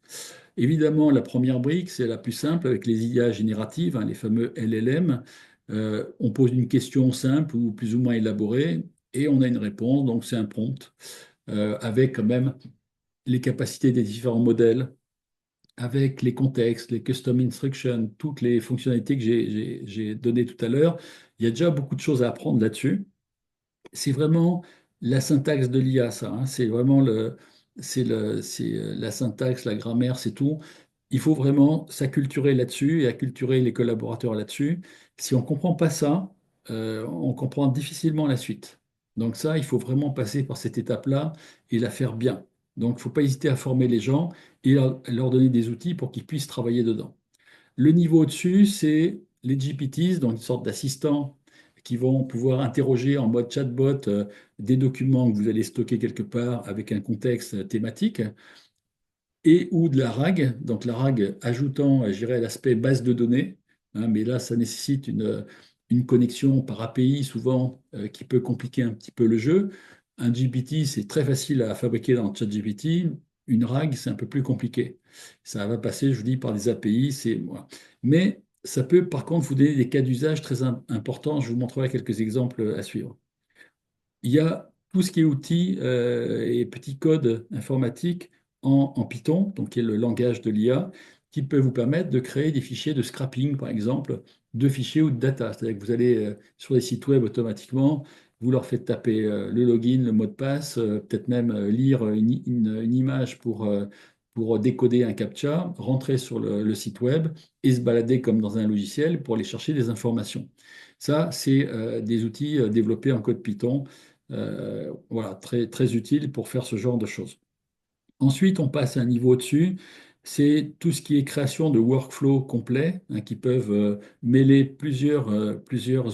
Évidemment, la première brique, c'est la plus simple avec les IA génératives, hein, les fameux LLM. On pose une question simple ou plus ou moins élaborée et on a une réponse, donc c'est un prompt avec quand même les capacités des différents modèles, avec les contextes, les custom instructions, toutes les fonctionnalités que j'ai données tout à l'heure. Il y a déjà beaucoup de choses à apprendre là-dessus. C'est vraiment la syntaxe de l'IA, ça, hein. C'est vraiment la syntaxe, la grammaire, c'est tout. Il faut vraiment s'acculturer là-dessus et acculturer les collaborateurs là-dessus. Si on ne comprend pas ça, on comprend difficilement la suite. Donc ça, il faut vraiment passer par cette étape-là et la faire bien. Donc, il ne faut pas hésiter à former les gens et leur donner des outils pour qu'ils puissent travailler dedans. Le niveau au-dessus, c'est les GPTs, donc une sorte d'assistants qui vont pouvoir interroger en mode chatbot des documents que vous allez stocker quelque part avec un contexte thématique et ou de la RAG, donc la RAG ajoutant, je dirais, l'aspect base de données, hein, mais là, ça nécessite une connexion par API souvent qui peut compliquer un petit peu le jeu. Un GPT, c'est très facile à fabriquer dans ChatGPT. Une RAG, c'est un peu plus compliqué. Ça va passer, je vous dis, par des API, voilà. Mais ça peut, par contre, vous donner des cas d'usage très importants. Je vous montrerai quelques exemples à suivre. Il y a tout ce qui est outils et petits codes informatiques en Python, donc qui est le langage de l'IA, qui peut vous permettre de créer des fichiers de scrapping, par exemple, de fichiers ou de data. C'est-à-dire que vous allez sur les sites web automatiquement, vous leur faites taper le login, le mot de passe, peut-être même lire une image pour décoder un CAPTCHA, rentrer sur le site web et se balader comme dans un logiciel pour aller chercher des informations. Ça, c'est des outils développés en code Python voilà, très, très utile pour faire ce genre de choses. Ensuite, on passe à un niveau au-dessus, c'est tout ce qui est création de workflows complets hein, qui peuvent mêler plusieurs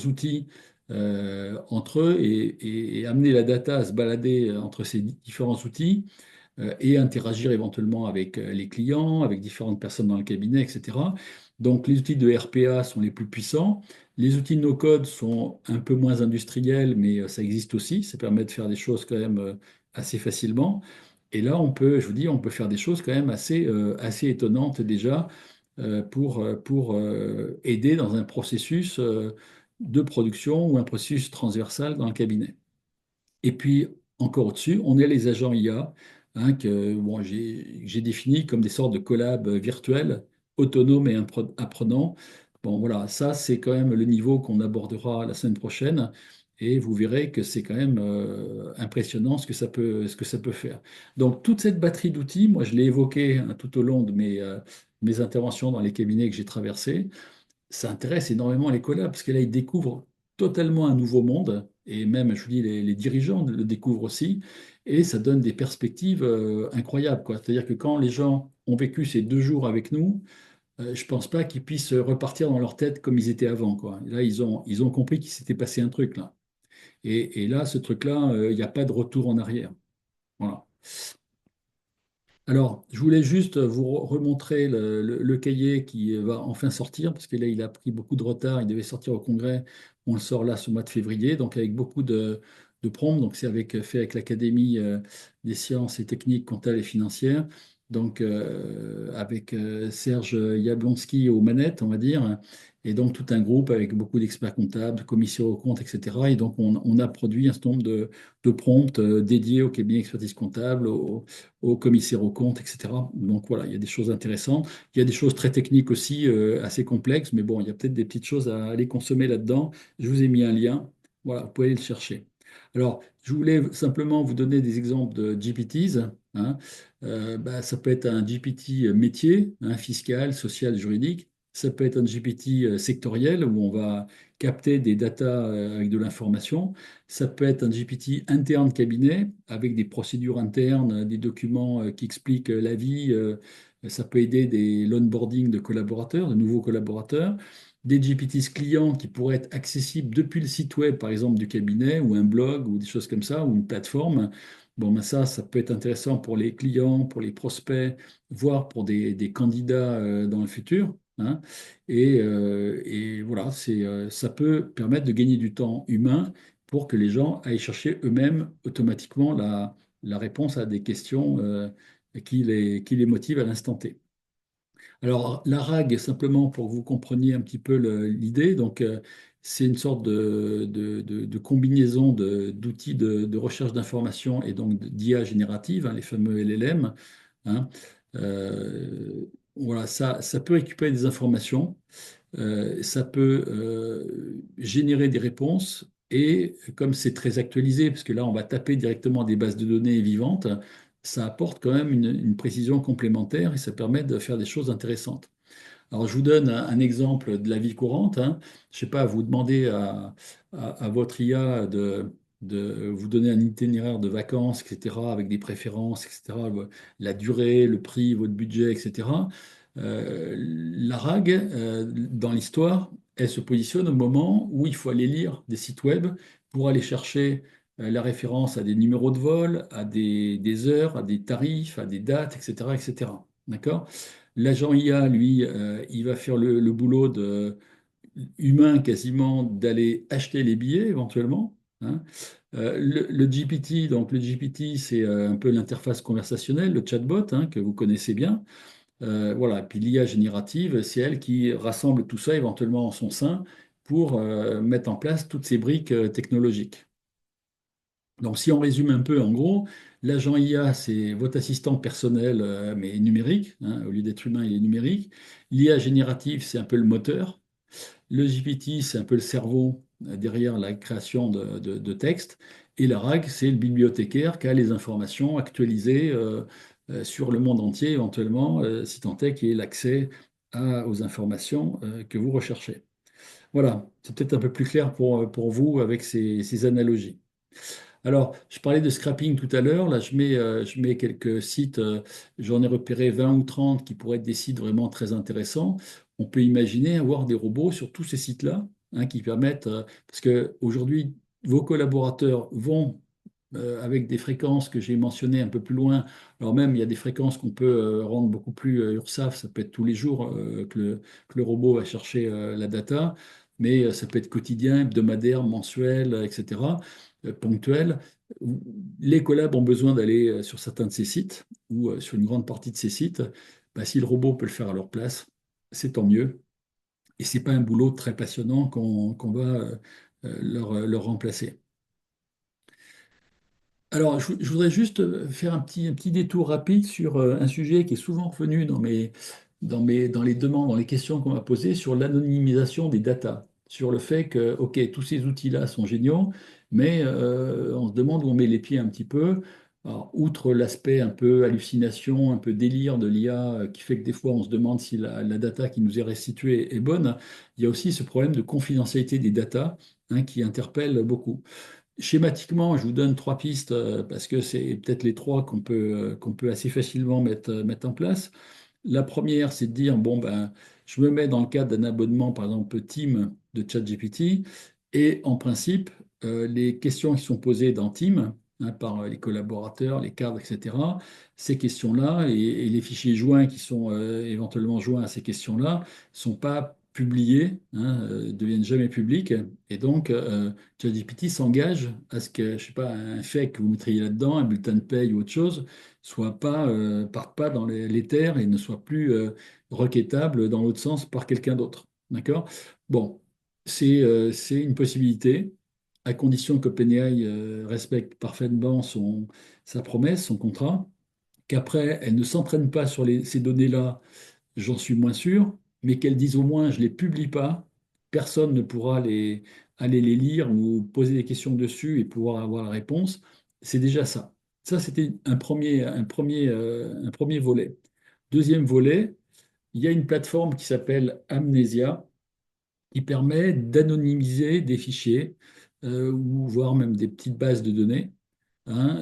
outils entre eux et amener la data à se balader entre ces différents outils et interagir éventuellement avec les clients, avec différentes personnes dans le cabinet, etc. Donc, les outils de RPA sont les plus puissants. Les outils de no-code sont un peu moins industriels, mais ça existe aussi. Ça permet de faire des choses quand même assez facilement. Et là, je vous dis, on peut faire des choses quand même assez étonnantes déjà pour aider dans un processus de production ou un processus transversal dans le cabinet. Et puis, encore au-dessus, on a les agents IA, hein, que bon, j'ai définis comme des sortes de collabs virtuels, autonomes et apprenants. Bon, voilà, ça, c'est quand même le niveau qu'on abordera la semaine prochaine. Et vous verrez que c'est quand même impressionnant ce que ça peut faire. Donc, toute cette batterie d'outils, moi, je l'ai évoqué hein, tout au long de mes interventions dans les cabinets que j'ai traversés, ça intéresse énormément les collabs, parce que là, ils découvrent totalement un nouveau monde, et même, je vous dis, les dirigeants le découvrent aussi, et ça donne des perspectives incroyables, quoi. C'est-à-dire que quand les gens ont vécu ces 2 jours avec nous, je ne pense pas qu'ils puissent repartir dans leur tête comme ils étaient avant, quoi. Et là, ils ont compris qu'il s'était passé un truc, là. Et là, ce truc-là, il n'y a pas de retour en arrière. Voilà. Alors, je voulais juste vous remontrer le cahier qui va enfin sortir, parce que là, il a pris beaucoup de retard. Il devait sortir au congrès. On le sort là ce mois de février, donc avec beaucoup de prompts. Donc, c'est fait avec l'Académie des sciences et techniques comptables et financières. Donc, avec Serge Yablonski aux manettes, on va dire. Et donc, tout un groupe avec beaucoup d'experts comptables, de commissaires aux comptes, etc. Et donc, on a produit un certain nombre de prompts dédiés au cabinet d'expertise comptable, aux commissaires aux comptes, etc. Donc voilà, il y a des choses intéressantes. Il y a des choses très techniques aussi, assez complexes, mais bon, il y a peut-être des petites choses à aller consommer là-dedans. Je vous ai mis un lien. Voilà, vous pouvez aller le chercher. Alors, je voulais simplement vous donner des exemples de GPTs, hein. Bah, ça peut être un GPT métier, hein, fiscal, social, juridique. Ça peut être un GPT sectoriel où on va capter des datas avec de l'information. Ça peut être un GPT interne cabinet avec des procédures internes, des documents qui expliquent la vie. Ça peut aider l'onboarding de collaborateurs, de nouveaux collaborateurs. Des GPTs clients qui pourraient être accessibles depuis le site web, par exemple, du cabinet, ou un blog, ou des choses comme ça, ou une plateforme. Bon, ben ça peut être intéressant pour les clients, pour les prospects, voire pour des candidats dans le futur, hein. Et voilà, ça peut permettre de gagner du temps humain pour que les gens aillent chercher eux-mêmes automatiquement la réponse à des questions qui les motivent à l'instant T. Alors, la RAG, simplement pour que vous compreniez un petit peu l'idée, donc c'est une sorte de combinaison d'outils de recherche d'information et donc d'IA générative, hein, les fameux LLM, hein. Voilà, ça peut récupérer des informations, ça peut générer des réponses. Et comme c'est très actualisé, parce que là, on va taper directement des bases de données vivantes, ça apporte quand même une précision complémentaire et ça permet de faire des choses intéressantes. Alors, je vous donne un exemple de la vie courante, hein. Je ne sais pas, vous demandez à votre IA de vous donner un itinéraire de vacances, etc., avec des préférences, etc., la durée, le prix, votre budget, etc. La RAG, dans l'histoire, elle se positionne au moment où il faut aller lire des sites web pour aller chercher la référence à des numéros de vol, à des heures, à des tarifs, à des dates, etc., etc. D'accord? L'agent IA, lui, il va faire le boulot humain quasiment d'aller acheter les billets éventuellement, hein. Le GPT, donc le GPT, c'est un peu l'interface conversationnelle, le chatbot, hein, que vous connaissez bien. Voilà. Puis l'IA générative, c'est elle qui rassemble tout ça éventuellement en son sein pour mettre en place toutes ces briques technologiques. Donc, si on résume un peu, en gros, l'agent IA, c'est votre assistant personnel, mais numérique, hein, au lieu d'être humain, il est numérique. L'IA générative, c'est un peu le moteur. Le GPT, c'est un peu le cerveau derrière la création de texte. Et la RAG, c'est le bibliothécaire qui a les informations actualisées sur le monde entier, éventuellement, si tant est qu'il y ait l'accès aux informations que vous recherchez. Voilà, c'est peut-être un peu plus clair pour vous avec ces analogies. Alors, je parlais de scrapping tout à l'heure. Là, je mets quelques sites. J'en ai repéré 20 ou 30 qui pourraient être des sites vraiment très intéressants. On peut imaginer avoir des robots sur tous ces sites-là, hein, qui permettent, parce qu'aujourd'hui, vos collaborateurs vont avec des fréquences que j'ai mentionnées un peu plus loin. Alors même, il y a des fréquences qu'on peut rendre beaucoup plus URSAF. Ça peut être tous les jours que le robot va chercher la data, mais ça peut être quotidien, hebdomadaire, mensuel, etc., ponctuel. Les collabs ont besoin d'aller sur certains de ces sites ou sur une grande partie de ces sites. Bah, si le robot peut le faire à leur place, c'est tant mieux. Et c'est pas un boulot très passionnant qu'on va leur remplacer. Alors, je voudrais juste faire un petit détour rapide sur un sujet qui est souvent revenu dans les demandes, dans les questions qu'on m'a posées sur l'anonymisation des datas, sur le fait que, OK, tous ces outils-là sont géniaux, mais on se demande où on met les pieds un petit peu. Alors, outre l'aspect un peu hallucination, un peu délire de l'IA, qui fait que des fois on se demande si la data qui nous est restituée est bonne, il y a aussi ce problème de confidentialité des datas, hein, qui interpelle beaucoup. Schématiquement, je vous donne trois pistes parce que c'est peut-être les trois qu'on peut assez facilement mettre en place. La première, c'est de dire, bon, ben, je me mets dans le cadre d'un abonnement, par exemple, Team de ChatGPT, et en principe, les questions qui sont posées dans Team, hein, par les collaborateurs, les cadres, etc., ces questions-là et les fichiers joints qui sont éventuellement joints à ces questions-là ne sont pas publiés, hein, deviennent jamais publics. Et donc, ChatGPT s'engage à ce que, je sais pas, un fait que vous mettriez là-dedans, un bulletin de paye ou autre chose, parte pas dans l'éther et ne soit plus requêtable dans l'autre sens par quelqu'un d'autre. D'accord? Bon, c'est une possibilité, à condition qu'OpenAI respecte parfaitement sa promesse, son contrat, qu'après, elle ne s'entraîne pas sur ces données-là, j'en suis moins sûr, mais qu'elle dise au moins, je ne les publie pas, personne ne pourra aller les lire ou poser des questions dessus et pouvoir avoir la réponse, c'est déjà ça. Ça, c'était un premier volet. Deuxième volet, il y a une plateforme qui s'appelle Amnesia qui permet d'anonymiser des fichiers ou voire même des petites bases de données. Hein,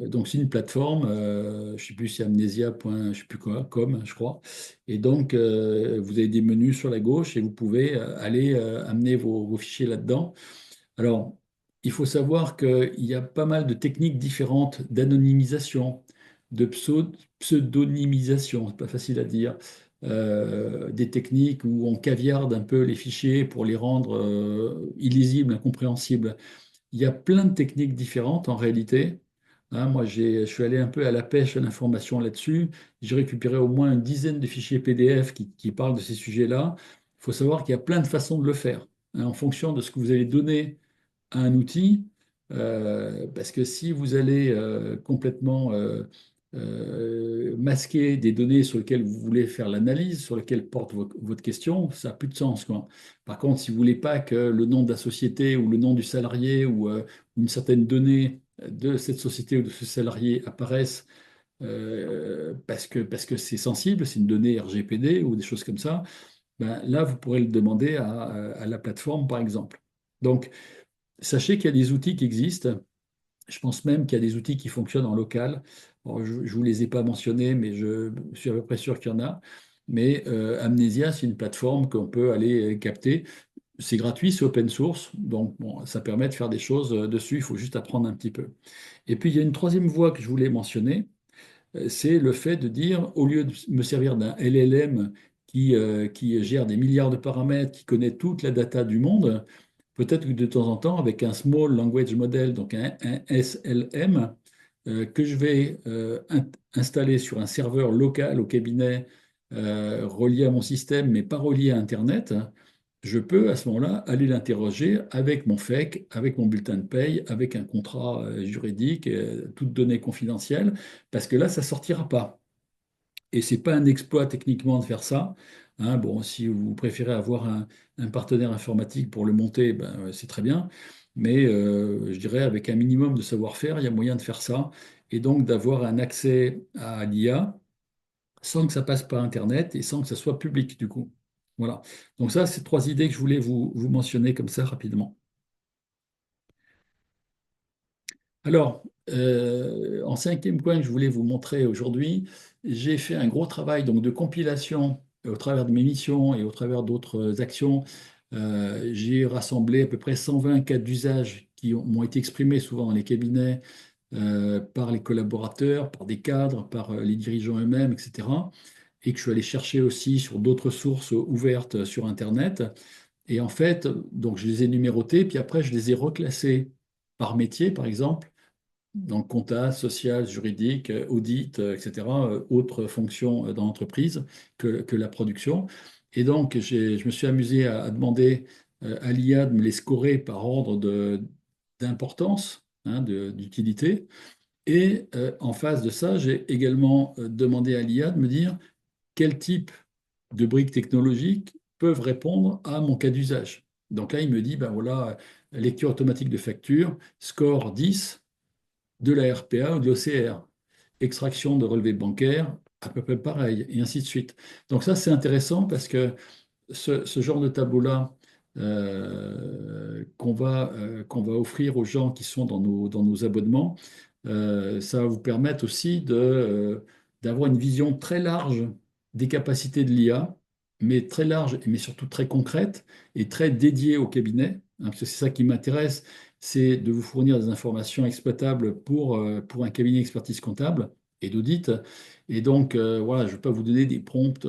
donc c'est une plateforme, je ne sais plus si amnesia. Je sais plus quoi, com, je crois. Et donc vous avez des menus sur la gauche et vous pouvez aller amener vos fichiers là-dedans. Alors, il faut savoir qu'il y a pas mal de techniques différentes d'anonymisation, de pseudonymisation, c'est pas facile à dire, des techniques où on caviarde un peu les fichiers pour les rendre illisibles, incompréhensibles. Il y a plein de techniques différentes en réalité. Hein, moi, je suis allé un peu à la pêche à l'information là-dessus. J'ai récupéré au moins une dizaine de fichiers PDF qui parlent de ces sujets-là. Il faut savoir qu'il y a plein de façons de le faire, hein, en fonction de ce que vous allez donner à un outil, parce que si vous allez complètement masquer des données sur lesquelles vous voulez faire l'analyse, sur lesquelles porte votre question, ça n'a plus de sens, quoi. Par contre, si vous voulez pas que le nom de la société ou le nom du salarié ou une certaine donnée de cette société ou de ce salarié apparaissent parce que c'est sensible, c'est une donnée RGPD ou des choses comme ça, ben, là, vous pourrez le demander à la plateforme, par exemple. Donc, sachez qu'il y a des outils qui existent. Je pense même qu'il y a des outils qui fonctionnent en local. Bon, je ne vous les ai pas mentionnés, mais je suis à peu près sûr qu'il y en a. Mais Amnesia, c'est une plateforme qu'on peut aller capter. C'est gratuit, c'est open source, donc bon, ça permet de faire des choses dessus. Il faut juste apprendre un petit peu. Et puis, il y a une troisième voie que je voulais mentionner, c'est le fait de dire, au lieu de me servir d'un LLM qui gère des milliards de paramètres, qui connaît toute la data du monde, peut-être que de temps en temps, avec un Small Language Model, donc un SLM, que je vais installer sur un serveur local au cabinet, relié à mon système, mais pas relié à Internet, je peux à ce moment-là aller l'interroger avec mon FEC, avec mon bulletin de paye, avec un contrat juridique, toutes données confidentielles, parce que là, ça ne sortira pas. Et c'est pas un exploit techniquement de faire ça. Hein. Bon, si vous préférez avoir un partenaire informatique pour le monter, ben, c'est très bien. Mais je dirais avec un minimum de savoir-faire, il y a moyen de faire ça. Et donc d'avoir un accès à l'IA sans que ça passe par Internet et sans que ça soit public du coup. Voilà. Donc ça, c'est trois idées que je voulais vous mentionner comme ça rapidement. Alors, en cinquième point que je voulais vous montrer aujourd'hui, j'ai fait un gros travail donc, de compilation au travers de mes missions et au travers d'autres actions. J'ai rassemblé à peu près 120 cas d'usage qui m'ont été exprimés souvent dans les cabinets par les collaborateurs, par des cadres, par les dirigeants eux-mêmes, etc. Et que je suis allé chercher aussi sur d'autres sources ouvertes sur Internet. Et en fait, donc je les ai numérotés, puis après je les ai reclassés par métier, par exemple donc compta, social, juridique, audit, etc., autres fonctions dans l'entreprise que la production. Et donc, je me suis amusé à demander à l'IA de me les scorer par ordre d'importance, hein, d'utilité. Et en face de ça, j'ai également demandé à l'IA de me dire quel type de briques technologiques peuvent répondre à mon cas d'usage. Donc là, il me dit, ben voilà, lecture automatique de facture, score 10, de la RPA ou de l'OCR. Extraction de relevés bancaires, à peu près pareil, et ainsi de suite. Donc ça, c'est intéressant parce que ce genre de tableau-là qu'on va offrir aux gens qui sont dans nos abonnements, ça va vous permettre aussi d'avoir une vision très large des capacités de l'IA, mais très large, mais surtout très concrète et très dédiée au cabinet, hein, parce que c'est ça qui m'intéresse, c'est de vous fournir des informations exploitables pour un cabinet d'expertise comptable et d'audit. Et donc, voilà, je ne vais pas vous donner des prompts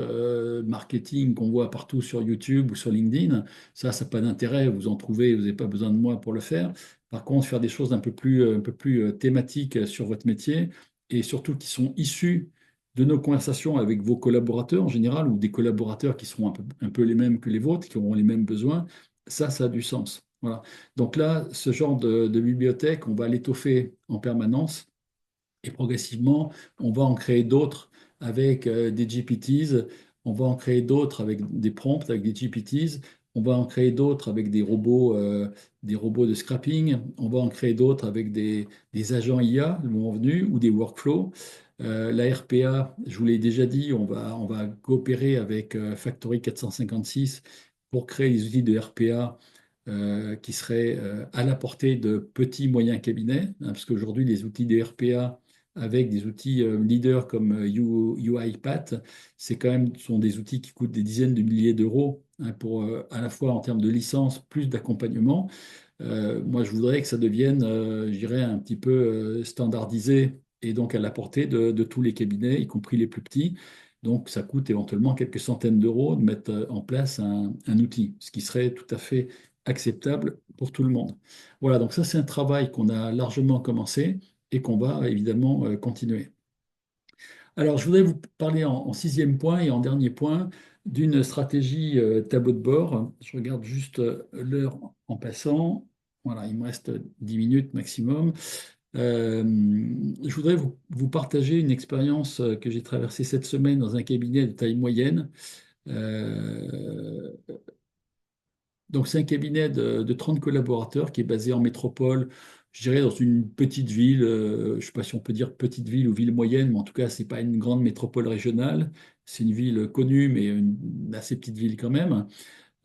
marketing qu'on voit partout sur YouTube ou sur LinkedIn. Ça n'a pas d'intérêt. Vous en trouvez, vous n'avez pas besoin de moi pour le faire. Par contre, faire des choses un peu plus thématiques sur votre métier et surtout qui sont issues de nos conversations avec vos collaborateurs en général ou des collaborateurs qui seront un peu les mêmes que les vôtres, qui auront les mêmes besoins, ça a du sens. Voilà. Donc là, ce genre de bibliothèque, on va l'étoffer en permanence et progressivement, on va en créer d'autres avec des GPTs, on va en créer d'autres avec des prompts, avec des GPTs, On va en créer d'autres avec des robots de scrapping. On va en créer d'autres avec des agents IA, le moment venu, ou des workflows. La RPA, je vous l'ai déjà dit, on va coopérer avec Factory 456 pour créer des outils de RPA qui seraient à la portée de petits moyens cabinets, hein, parce qu'aujourd'hui, les outils de RPA avec des outils leaders comme UiPath, c'est quand même sont des outils qui coûtent des dizaines de milliers d'euros, hein, pour à la fois en termes de licence plus d'accompagnement. Moi, je voudrais que ça devienne, je dirais, un petit peu standardisé et donc à la portée de tous les cabinets, y compris les plus petits. Donc, ça coûte éventuellement quelques centaines d'euros de mettre en place un outil, ce qui serait tout à fait acceptable pour tout le monde. Voilà, donc ça, c'est un travail qu'on a largement commencé et qu'on va évidemment continuer. Alors, je voudrais vous parler en sixième point et en dernier point d'une stratégie tableau de bord. Je regarde juste l'heure en passant. Voilà, il me reste 10 minutes maximum. Euh, je voudrais vous partager une expérience que j'ai traversée cette semaine dans un cabinet de taille moyenne. Euh, donc, c'est un cabinet de 30 collaborateurs qui est basé en métropole, je dirais dans une petite ville, je ne sais pas si on peut dire petite ville ou ville moyenne, mais en tout cas, ce n'est pas une grande métropole régionale. C'est une ville connue, mais une assez petite ville quand même.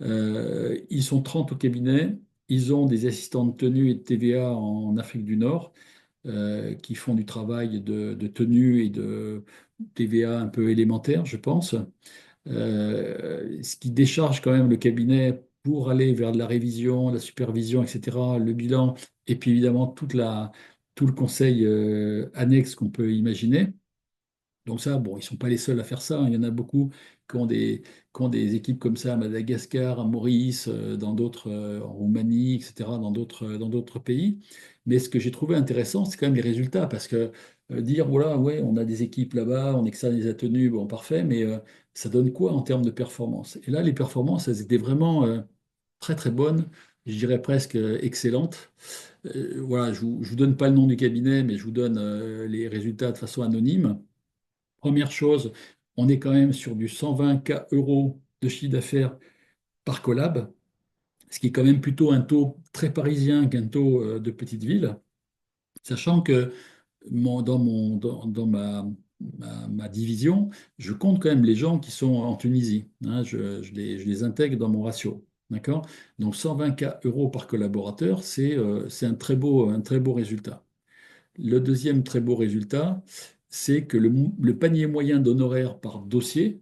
Ils sont 30 au cabinet. Ils ont des assistants de tenue et de TVA en Afrique du Nord qui font du travail de tenue et de TVA un peu élémentaire, je pense, ce qui décharge quand même le cabinet pour aller vers de la révision, la supervision, etc., le bilan, et puis évidemment tout le conseil annexe qu'on peut imaginer. Donc ça, bon, ils ne sont pas les seuls à faire ça, hein. Il y en a beaucoup qui ont des équipes comme ça à Madagascar, à Maurice, dans d'autres, en Roumanie, etc., dans d'autres pays. Mais ce que j'ai trouvé intéressant, c'est quand même les résultats, parce que dire, voilà, ouais, on a des équipes là-bas, on exerce des tenues, bon, parfait, mais ça donne quoi en termes de performance? Et là, les performances, elles étaient vraiment très, très bonnes, je dirais presque excellentes. Voilà, je ne vous donne pas le nom du cabinet, mais je vous donne les résultats de façon anonyme. Première chose, on est quand même sur du 120K euros de chiffre d'affaires par collab, ce qui est quand même plutôt un taux très parisien qu'un taux de petite ville, sachant que dans ma division, je compte quand même les gens qui sont en Tunisie, hein. Je les intègre dans mon ratio. D'accord? Donc 120K euros par collaborateur, c'est un très beau résultat. Le deuxième très beau résultat, c'est que le panier moyen d'honoraires par dossier,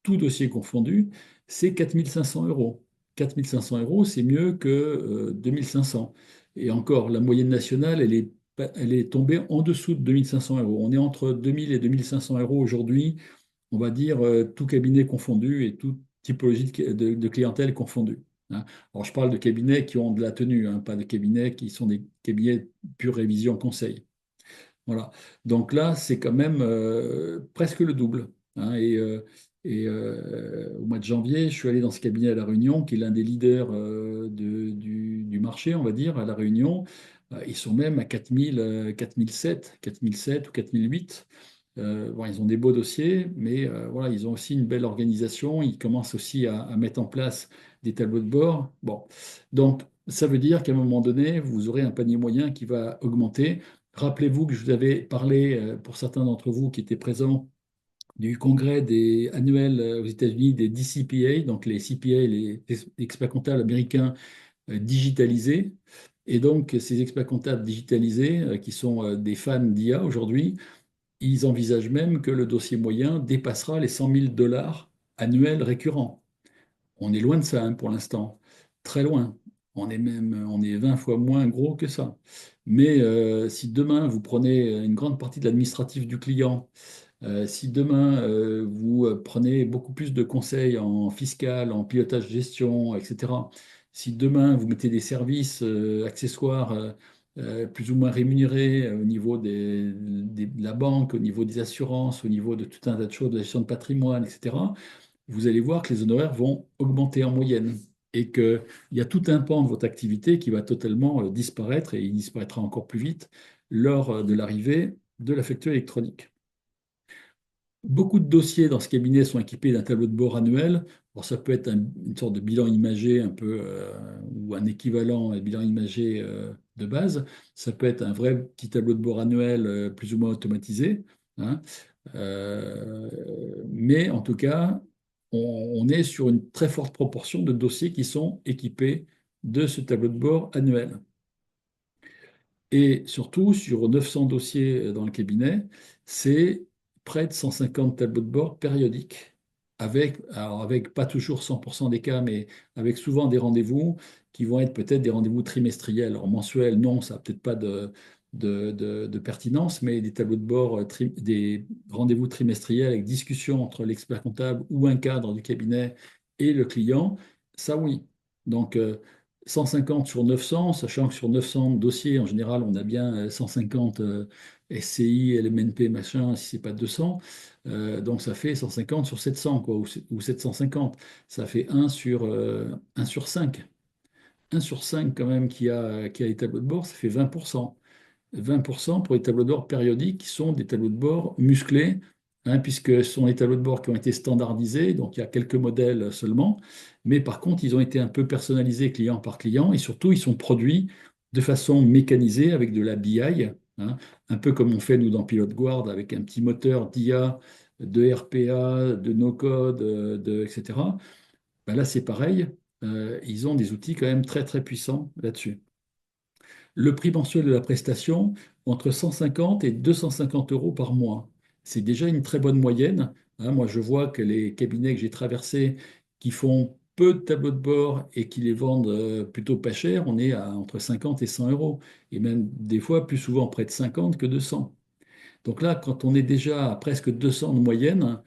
tout dossier confondu, c'est 4 500 euros. 4 500 euros, c'est mieux que 2 500. Et encore, la moyenne nationale, elle est tombée en dessous de 2 500 euros. On est entre 2 000 et 2 500 euros aujourd'hui, on va dire, tout cabinet confondu et toute typologie de clientèle confondue, hein. Alors, je parle de cabinets qui ont de la tenue, hein, pas de cabinets qui sont des cabinets pure révision conseil. Voilà. Donc là, c'est quand même presque le double, hein. Au mois de janvier, je suis allé dans ce cabinet à La Réunion, qui est l'un des leaders du marché, on va dire, à La Réunion. Ils sont même à 4000, 4007 ou 4008. Bon, ils ont des beaux dossiers, mais voilà, ils ont aussi une belle organisation. Ils commencent aussi à mettre en place des tableaux de bord. Bon, donc ça veut dire qu'à un moment donné, vous aurez un panier moyen qui va augmenter. Rappelez-vous que je vous avais parlé, pour certains d'entre vous qui étaient présents, du congrès annuel aux États-Unis des DCPA, donc les CPA, les experts comptables américains digitalisés. Et donc, ces experts comptables digitalisés, qui sont des fans d'IA aujourd'hui, ils envisagent même que le dossier moyen dépassera les 100 000 dollars annuels récurrents. On est loin de ça, hein, pour l'instant, très loin. On est 20 fois moins gros que ça. Mais si demain vous prenez une grande partie de l'administratif du client, si demain vous prenez beaucoup plus de conseils en fiscal, en pilotage de gestion, etc., si demain vous mettez des services accessoires plus ou moins rémunérés au niveau de la banque, au niveau des assurances, au niveau de tout un tas de choses, de la gestion de patrimoine, etc., vous allez voir que les honoraires vont augmenter en moyenne et qu'il y a tout un pan de votre activité qui va totalement disparaître et il disparaîtra encore plus vite lors de l'arrivée de la facture électronique. Beaucoup de dossiers dans ce cabinet sont équipés d'un tableau de bord annuel. Alors, ça peut être une sorte de bilan imagé un peu, ou un équivalent à bilan imagé de base. Ça peut être un vrai petit tableau de bord annuel plus ou moins automatisé, hein. Mais en tout cas, on est sur une très forte proportion de dossiers qui sont équipés de ce tableau de bord annuel. Et surtout, sur 900 dossiers dans le cabinet, c'est près de 150 tableaux de bord périodiques, avec pas toujours 100% des cas, mais avec souvent des rendez-vous qui vont être peut-être des rendez-vous trimestriels. Alors mensuels, non, ça n'a peut-être pas de pertinence, mais des tableaux de bord, des rendez-vous trimestriels avec discussion entre l'expert comptable ou un cadre du cabinet et le client, ça oui. Donc, 150 sur 900, sachant que sur 900 dossiers, en général, on a bien 150 SCI, LMNP, machin, si c'est pas 200. Donc ça fait 150 sur 700, quoi, ou 750. Ça fait 1 sur 5. 1 sur 5 quand même qui a les tableaux de bord, ça fait 20%. 20% pour les tableaux de bord périodiques qui sont des tableaux de bord musclés, hein, puisque ce sont les tableaux de bord qui ont été standardisés, donc il y a quelques modèles seulement, mais par contre, ils ont été un peu personnalisés client par client et surtout, ils sont produits de façon mécanisée avec de la BI, hein, un peu comme on fait nous dans Pilot Guard avec un petit moteur d'IA, de RPA, de no-code, etc. Ben là, c'est pareil, ils ont des outils quand même très très puissants là-dessus. Le prix mensuel de la prestation, entre 150 et 250 euros par mois. C'est déjà une très bonne moyenne, hein. Moi, je vois que les cabinets que j'ai traversés qui font peu de tableaux de bord et qui les vendent plutôt pas cher, on est à entre 50 et 100 euros. Et même des fois, plus souvent près de 50 que 200. Donc là, quand on est déjà à presque 200 de moyenne,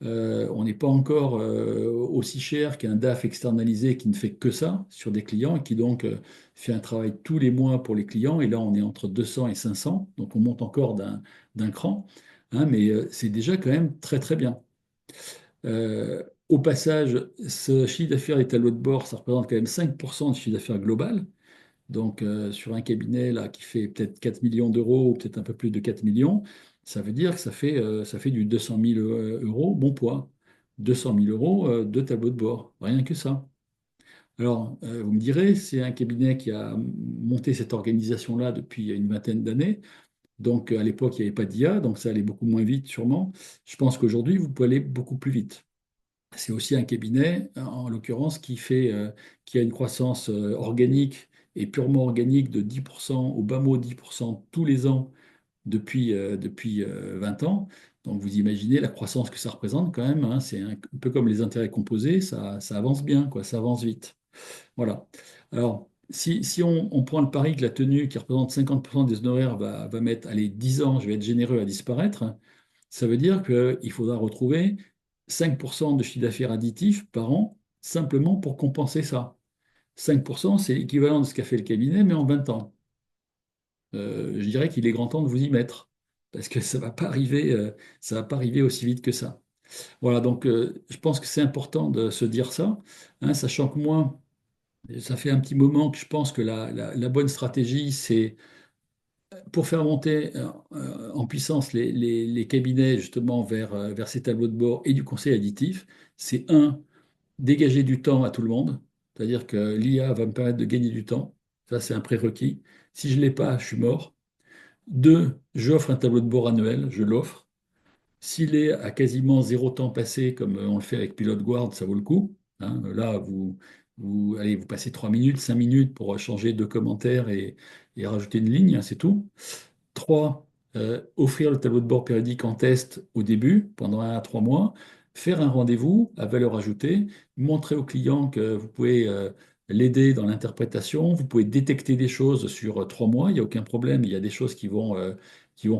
on n'est pas encore aussi cher qu'un DAF externalisé qui ne fait que ça sur des clients et qui donc fait un travail tous les mois pour les clients. Et là, on est entre 200 et 500, donc on monte encore d'un cran, hein, mais c'est déjà quand même très très bien. Au passage, ce chiffre d'affaires des tableaux de bord, ça représente quand même 5% du chiffre d'affaires global. Donc, sur un cabinet là, qui fait peut-être 4 millions d'euros, ou peut-être un peu plus de 4 millions, ça veut dire que ça fait du 200 000 euros, bon poids. 200 000 euros de tableau de bord, rien que ça. Alors, vous me direz, c'est un cabinet qui a monté cette organisation-là depuis une vingtaine d'années. Donc, à l'époque, il n'y avait pas d'IA, donc ça allait beaucoup moins vite, sûrement. Je pense qu'aujourd'hui, vous pouvez aller beaucoup plus vite. C'est aussi un cabinet, en l'occurrence, qui a une croissance organique et purement organique de 10%, au bas mot 10% tous les ans depuis 20 ans. Donc vous imaginez la croissance que ça représente quand même, hein. C'est un peu comme les intérêts composés, ça avance bien, quoi, ça avance vite. Voilà. Alors, si on prend le pari que la tenue qui représente 50% des honoraires va mettre, allez, 10 ans, je vais être généreux, à disparaître, ça veut dire qu'il faudra retrouver 5% de chiffre d'affaires additif par an, simplement pour compenser ça. 5%, c'est l'équivalent de ce qu'a fait le cabinet, mais en 20 ans. Je dirais qu'il est grand temps de vous y mettre, parce que ça va pas arriver aussi vite que ça. Voilà, donc je pense que c'est important de se dire ça, hein, sachant que moi, ça fait un petit moment que je pense que la bonne stratégie, c'est pour faire monter en puissance les cabinets justement vers ces tableaux de bord et du conseil additif, c'est un, dégager du temps à tout le monde, c'est-à-dire que l'IA va me permettre de gagner du temps, ça c'est un prérequis. Si je ne l'ai pas, je suis mort. Deux, j'offre un tableau de bord annuel, je l'offre. S'il est à quasiment zéro temps passé, comme on le fait avec Pilot Guard, ça vaut le coup, hein. Là, allez, vous passez 3 minutes, 5 minutes pour changer deux commentaires et rajouter une ligne, hein, c'est tout. Trois, offrir le tableau de bord périodique en test au début, pendant 1 à 3 mois, faire un rendez-vous à valeur ajoutée, montrer au client que vous pouvez l'aider dans l'interprétation, vous pouvez détecter des choses sur 3 mois, il n'y a aucun problème, il y a des choses qui vont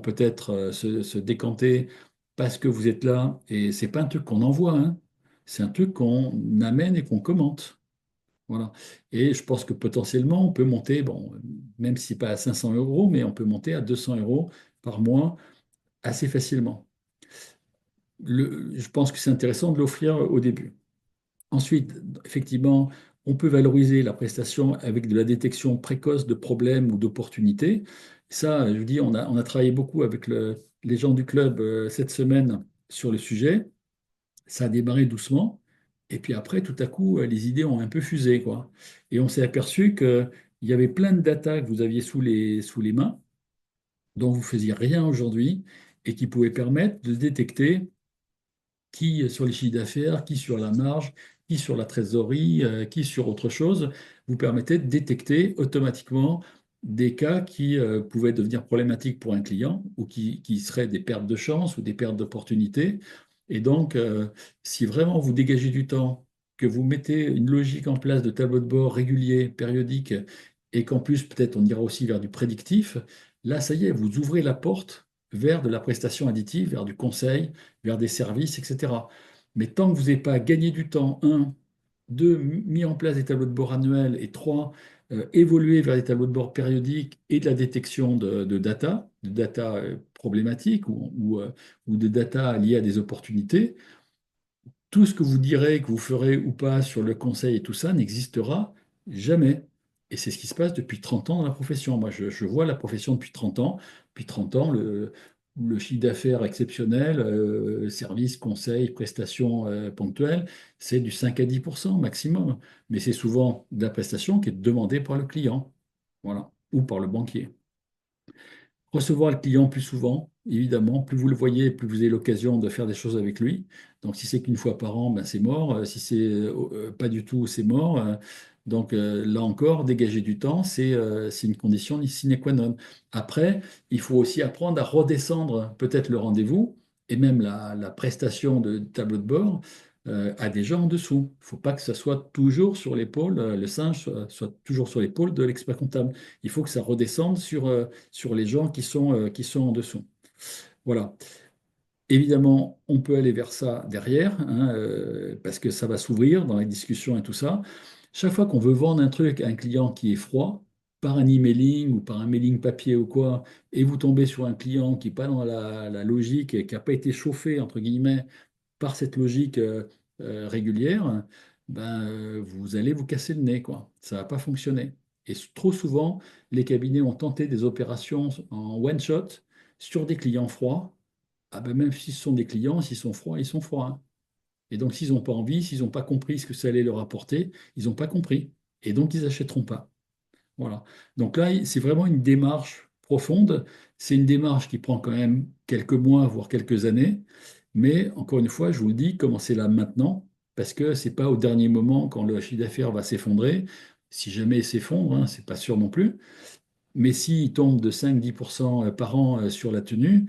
peut-être se décanter parce que vous êtes là, et c'est pas un truc qu'on envoie, hein. C'est un truc qu'on amène et qu'on commente. Voilà. Et je pense que potentiellement, on peut monter, bon, même si pas à 500 euros, mais on peut monter à 200 euros par mois assez facilement. Je pense que c'est intéressant de l'offrir au début. Ensuite, effectivement, on peut valoriser la prestation avec de la détection précoce de problèmes ou d'opportunités. Ça, je vous dis, on a travaillé beaucoup avec les gens du club cette semaine sur le sujet. Ça a démarré doucement, Et puis après, tout à coup, les idées ont un peu fusé, quoi. Et on s'est aperçu qu'il y avait plein de data que vous aviez sous les mains, dont vous ne faisiez rien aujourd'hui, et qui pouvaient permettre de détecter qui sur les chiffres d'affaires, qui sur la marge, qui sur la trésorerie, qui sur autre chose, vous permettait de détecter automatiquement des cas qui pouvaient devenir problématiques pour un client ou qui seraient des pertes de chance ou des pertes d'opportunités. Et donc, si vraiment vous dégagez du temps, que vous mettez une logique en place de tableau de bord régulier, périodique, et qu'en plus, peut-être, on ira aussi vers du prédictif, là, ça y est, vous ouvrez la porte vers de la prestation additive, vers du conseil, vers des services, etc. Mais tant que vous n'avez pas gagné du temps, un, deux, mis en place des tableaux de bord annuels, et trois, évolué vers des tableaux de bord périodiques et de la détection de data problématiques ou de data liées à des opportunités, tout ce que vous direz, que vous ferez ou pas sur le conseil et tout ça n'existera jamais. Et c'est ce qui se passe depuis 30 ans dans la profession. Moi, je vois la profession depuis 30 ans. Depuis 30 ans, le chiffre d'affaires exceptionnel, services, conseils, prestations ponctuelles, c'est du 5 à 10% maximum. Mais c'est souvent de la prestation qui est demandée par le client, voilà, ou par le banquier. Recevoir le client plus souvent, évidemment, plus vous le voyez, plus vous avez l'occasion de faire des choses avec lui. Donc si c'est qu'une fois par an, ben, c'est mort. Si c'est pas du tout, c'est mort. Donc là encore, dégager du temps, c'est une condition sine qua non. Après, il faut aussi apprendre à redescendre peut-être le rendez-vous et même la prestation de tableau de bord à des gens en dessous. Il ne faut pas que ça soit toujours sur l'épaule, le singe soit toujours sur l'épaule de l'expert comptable. Il faut que ça redescende sur les gens qui sont en dessous. Voilà. Évidemment, on peut aller vers ça derrière, hein, parce que ça va s'ouvrir dans les discussions et tout ça. Chaque fois qu'on veut vendre un truc à un client qui est froid, par un emailing ou par un mailing papier ou quoi, et vous tombez sur un client qui n'est pas dans la logique et qui n'a pas été chauffé, entre guillemets, par cette logique régulière, ben, vous allez vous casser le nez, quoi. Ça ne va pas fonctionner. Et trop souvent, les cabinets ont tenté des opérations en one shot sur des clients froids. Ah ben, même si ce sont des clients, s'ils sont froids, ils sont froids, hein. Et donc, s'ils n'ont pas envie, s'ils n'ont pas compris ce que ça allait leur apporter, ils n'ont pas compris. Et donc, ils n'achèteront pas. Voilà. Donc là, c'est vraiment une démarche profonde. C'est une démarche qui prend quand même quelques mois, voire quelques années. Mais encore une fois, je vous le dis, commencez là maintenant, parce que ce n'est pas au dernier moment quand le chiffre d'affaires va s'effondrer. Si jamais il s'effondre, hein, ce n'est pas sûr non plus. Mais s'il tombe de 5-10% par an sur la tenue,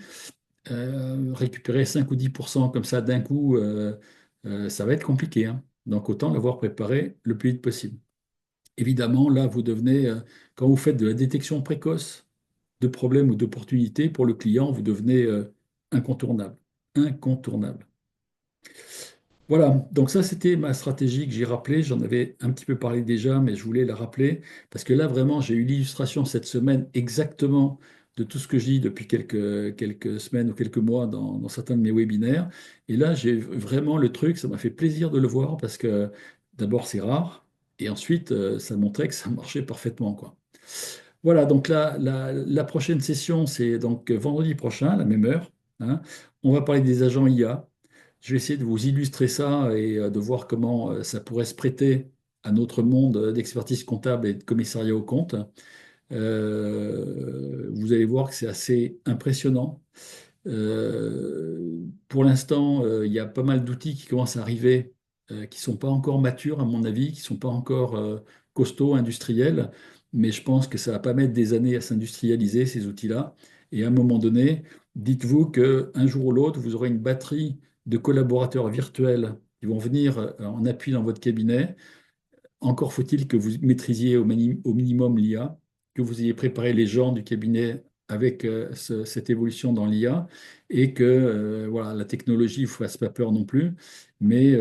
récupérer 5 ou 10% comme ça d'un coup, ça va être compliqué, hein. Donc autant l'avoir préparé le plus vite possible. Évidemment, là, vous devenez, quand vous faites de la détection précoce de problèmes ou d'opportunités pour le client, vous devenez incontournable. Incontournable. Voilà, donc ça c'était ma stratégie que j'ai rappelée, j'en avais un petit peu parlé déjà, mais je voulais la rappeler, parce que là vraiment j'ai eu l'illustration cette semaine exactement de tout ce que je dis depuis quelques semaines ou quelques mois dans certains de mes webinaires. Et là j'ai vraiment le truc, ça m'a fait plaisir de le voir, parce que d'abord c'est rare, et ensuite ça montrait que ça marchait parfaitement, quoi. Voilà, donc la prochaine session, c'est donc vendredi prochain, à la même heure, hein. On va parler des agents IA. Je vais essayer de vous illustrer ça et de voir comment ça pourrait se prêter à notre monde d'expertise comptable et de commissariat aux comptes. Vous allez voir que c'est assez impressionnant. Pour l'instant, il y a pas mal d'outils qui commencent à arriver, qui ne sont pas encore matures, à mon avis, qui ne sont pas encore costauds, industriels, mais je pense que ça ne va pas mettre des années à s'industrialiser, ces outils-là. Et à un moment donné, dites-vous qu'un jour ou l'autre, vous aurez une batterie de collaborateurs virtuels qui vont venir en appui dans votre cabinet. Encore faut-il que vous maîtrisiez au minimum l'IA, que vous ayez préparé les gens du cabinet avec cette évolution dans l'IA et que voilà, la technologie ne vous fasse pas peur non plus. Mais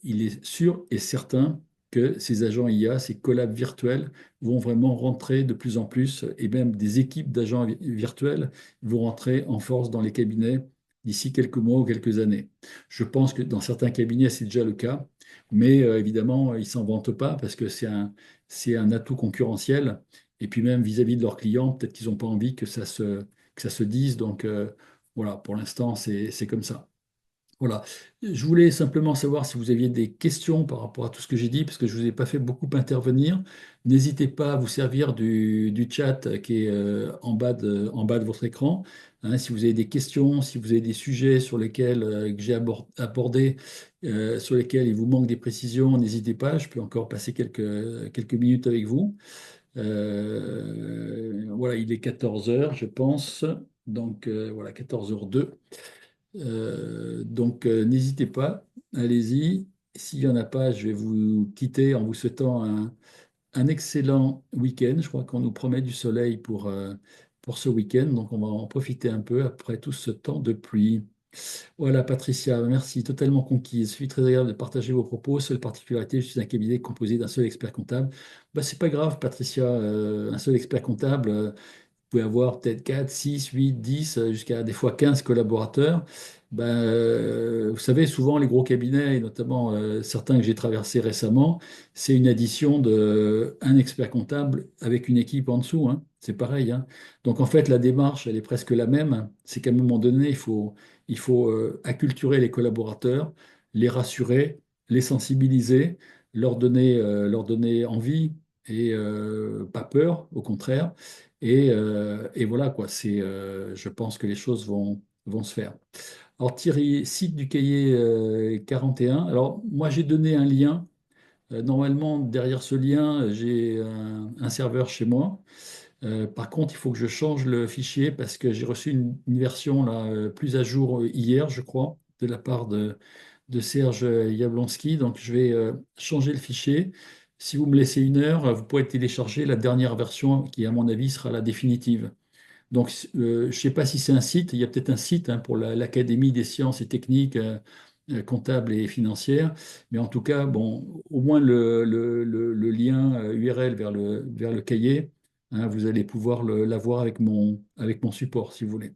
il est sûr et certain que ces agents IA, ces collabs virtuels vont vraiment rentrer de plus en plus et même des équipes d'agents virtuels vont rentrer en force dans les cabinets d'ici quelques mois ou quelques années. Je pense que dans certains cabinets, c'est déjà le cas. Mais évidemment, ils ne s'en vantent pas parce que c'est un atout concurrentiel. Et puis même vis-à-vis de leurs clients, peut-être qu'ils n'ont pas envie que ça se dise. Donc voilà, pour l'instant, c'est comme ça. Voilà. Je voulais simplement savoir si vous aviez des questions par rapport à tout ce que j'ai dit, parce que je ne vous ai pas fait beaucoup intervenir. N'hésitez pas à vous servir du chat qui est en bas de votre écran. Hein, si vous avez des questions, si vous avez des sujets sur lesquels que j'ai abordés, sur lesquels il vous manque des précisions, n'hésitez pas. Je peux encore passer quelques minutes avec vous. Voilà, il est 14 heures, je pense. Donc voilà, 14h02. Donc, n'hésitez pas, allez-y. S'il n'y en a pas, je vais vous quitter en vous souhaitant un excellent week-end. Je crois qu'on nous promet du soleil pour ce week-end, donc on va en profiter un peu après tout ce temps de pluie. Voilà, Patricia, merci, totalement conquise. Je suis très agréable de partager vos propos. Seule particularité, je suis un cabinet composé d'un seul expert comptable. Bah, c'est pas grave, Patricia, un seul expert comptable. Pouvez avoir peut-être 4, 6, 8, 10, jusqu'à des fois 15 collaborateurs. Ben, vous savez, souvent les gros cabinets, et notamment certains que j'ai traversés récemment, c'est une addition de un expert comptable avec une équipe en dessous, hein. C'est pareil, hein. Donc en fait, la démarche, elle est presque la même. C'est qu'à un moment donné, il faut acculturer les collaborateurs, les rassurer, les sensibiliser, leur donner envie et pas peur, au contraire. Et voilà quoi, je pense que les choses vont se faire. Alors Thierry, site du cahier 41. Alors moi j'ai donné un lien. Normalement derrière ce lien j'ai un serveur chez moi. Par contre il faut que je change le fichier parce que j'ai reçu une version là, plus à jour hier je crois de la part de Serge Yablonski. Donc je vais changer le fichier. Si vous me laissez une heure, vous pourrez télécharger la dernière version qui, à mon avis, sera la définitive. Donc, je ne sais pas si c'est un site, il y a peut-être un site hein, pour l'Académie des sciences et techniques comptables et financières, mais en tout cas, bon, au moins le lien URL vers le cahier, hein, vous allez pouvoir l'avoir avec mon support si vous voulez.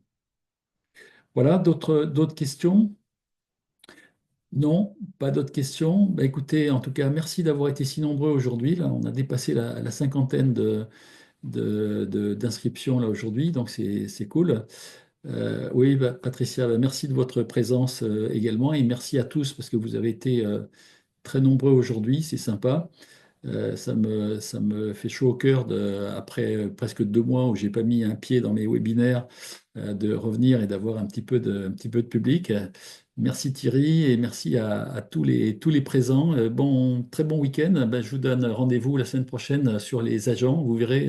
Voilà, d'autres questions? Non, pas d'autres questions. Bah, écoutez, en tout cas, merci d'avoir été si nombreux aujourd'hui. Là, on a dépassé la cinquantaine d'inscriptions là aujourd'hui, donc c'est cool. Oui, bah, Patricia, bah, merci de votre présence également et merci à tous parce que vous avez été très nombreux aujourd'hui, c'est sympa. Ça me fait chaud au cœur après presque 2 mois où j'ai pas mis un pied dans mes webinaires, de revenir et d'avoir un petit peu de public. Merci Thierry et merci à tous les présents. Très bon week-end. Ben, je vous donne rendez-vous la semaine prochaine sur les agents. Vous verrez,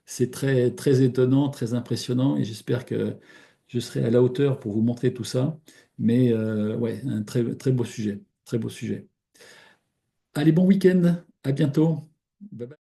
c'est très, très étonnant, très impressionnant et j'espère que je serai à la hauteur pour vous montrer tout ça. Mais ouais, un très, très beau sujet. Très beau sujet. Allez, bon week-end. À bientôt. Bye bye.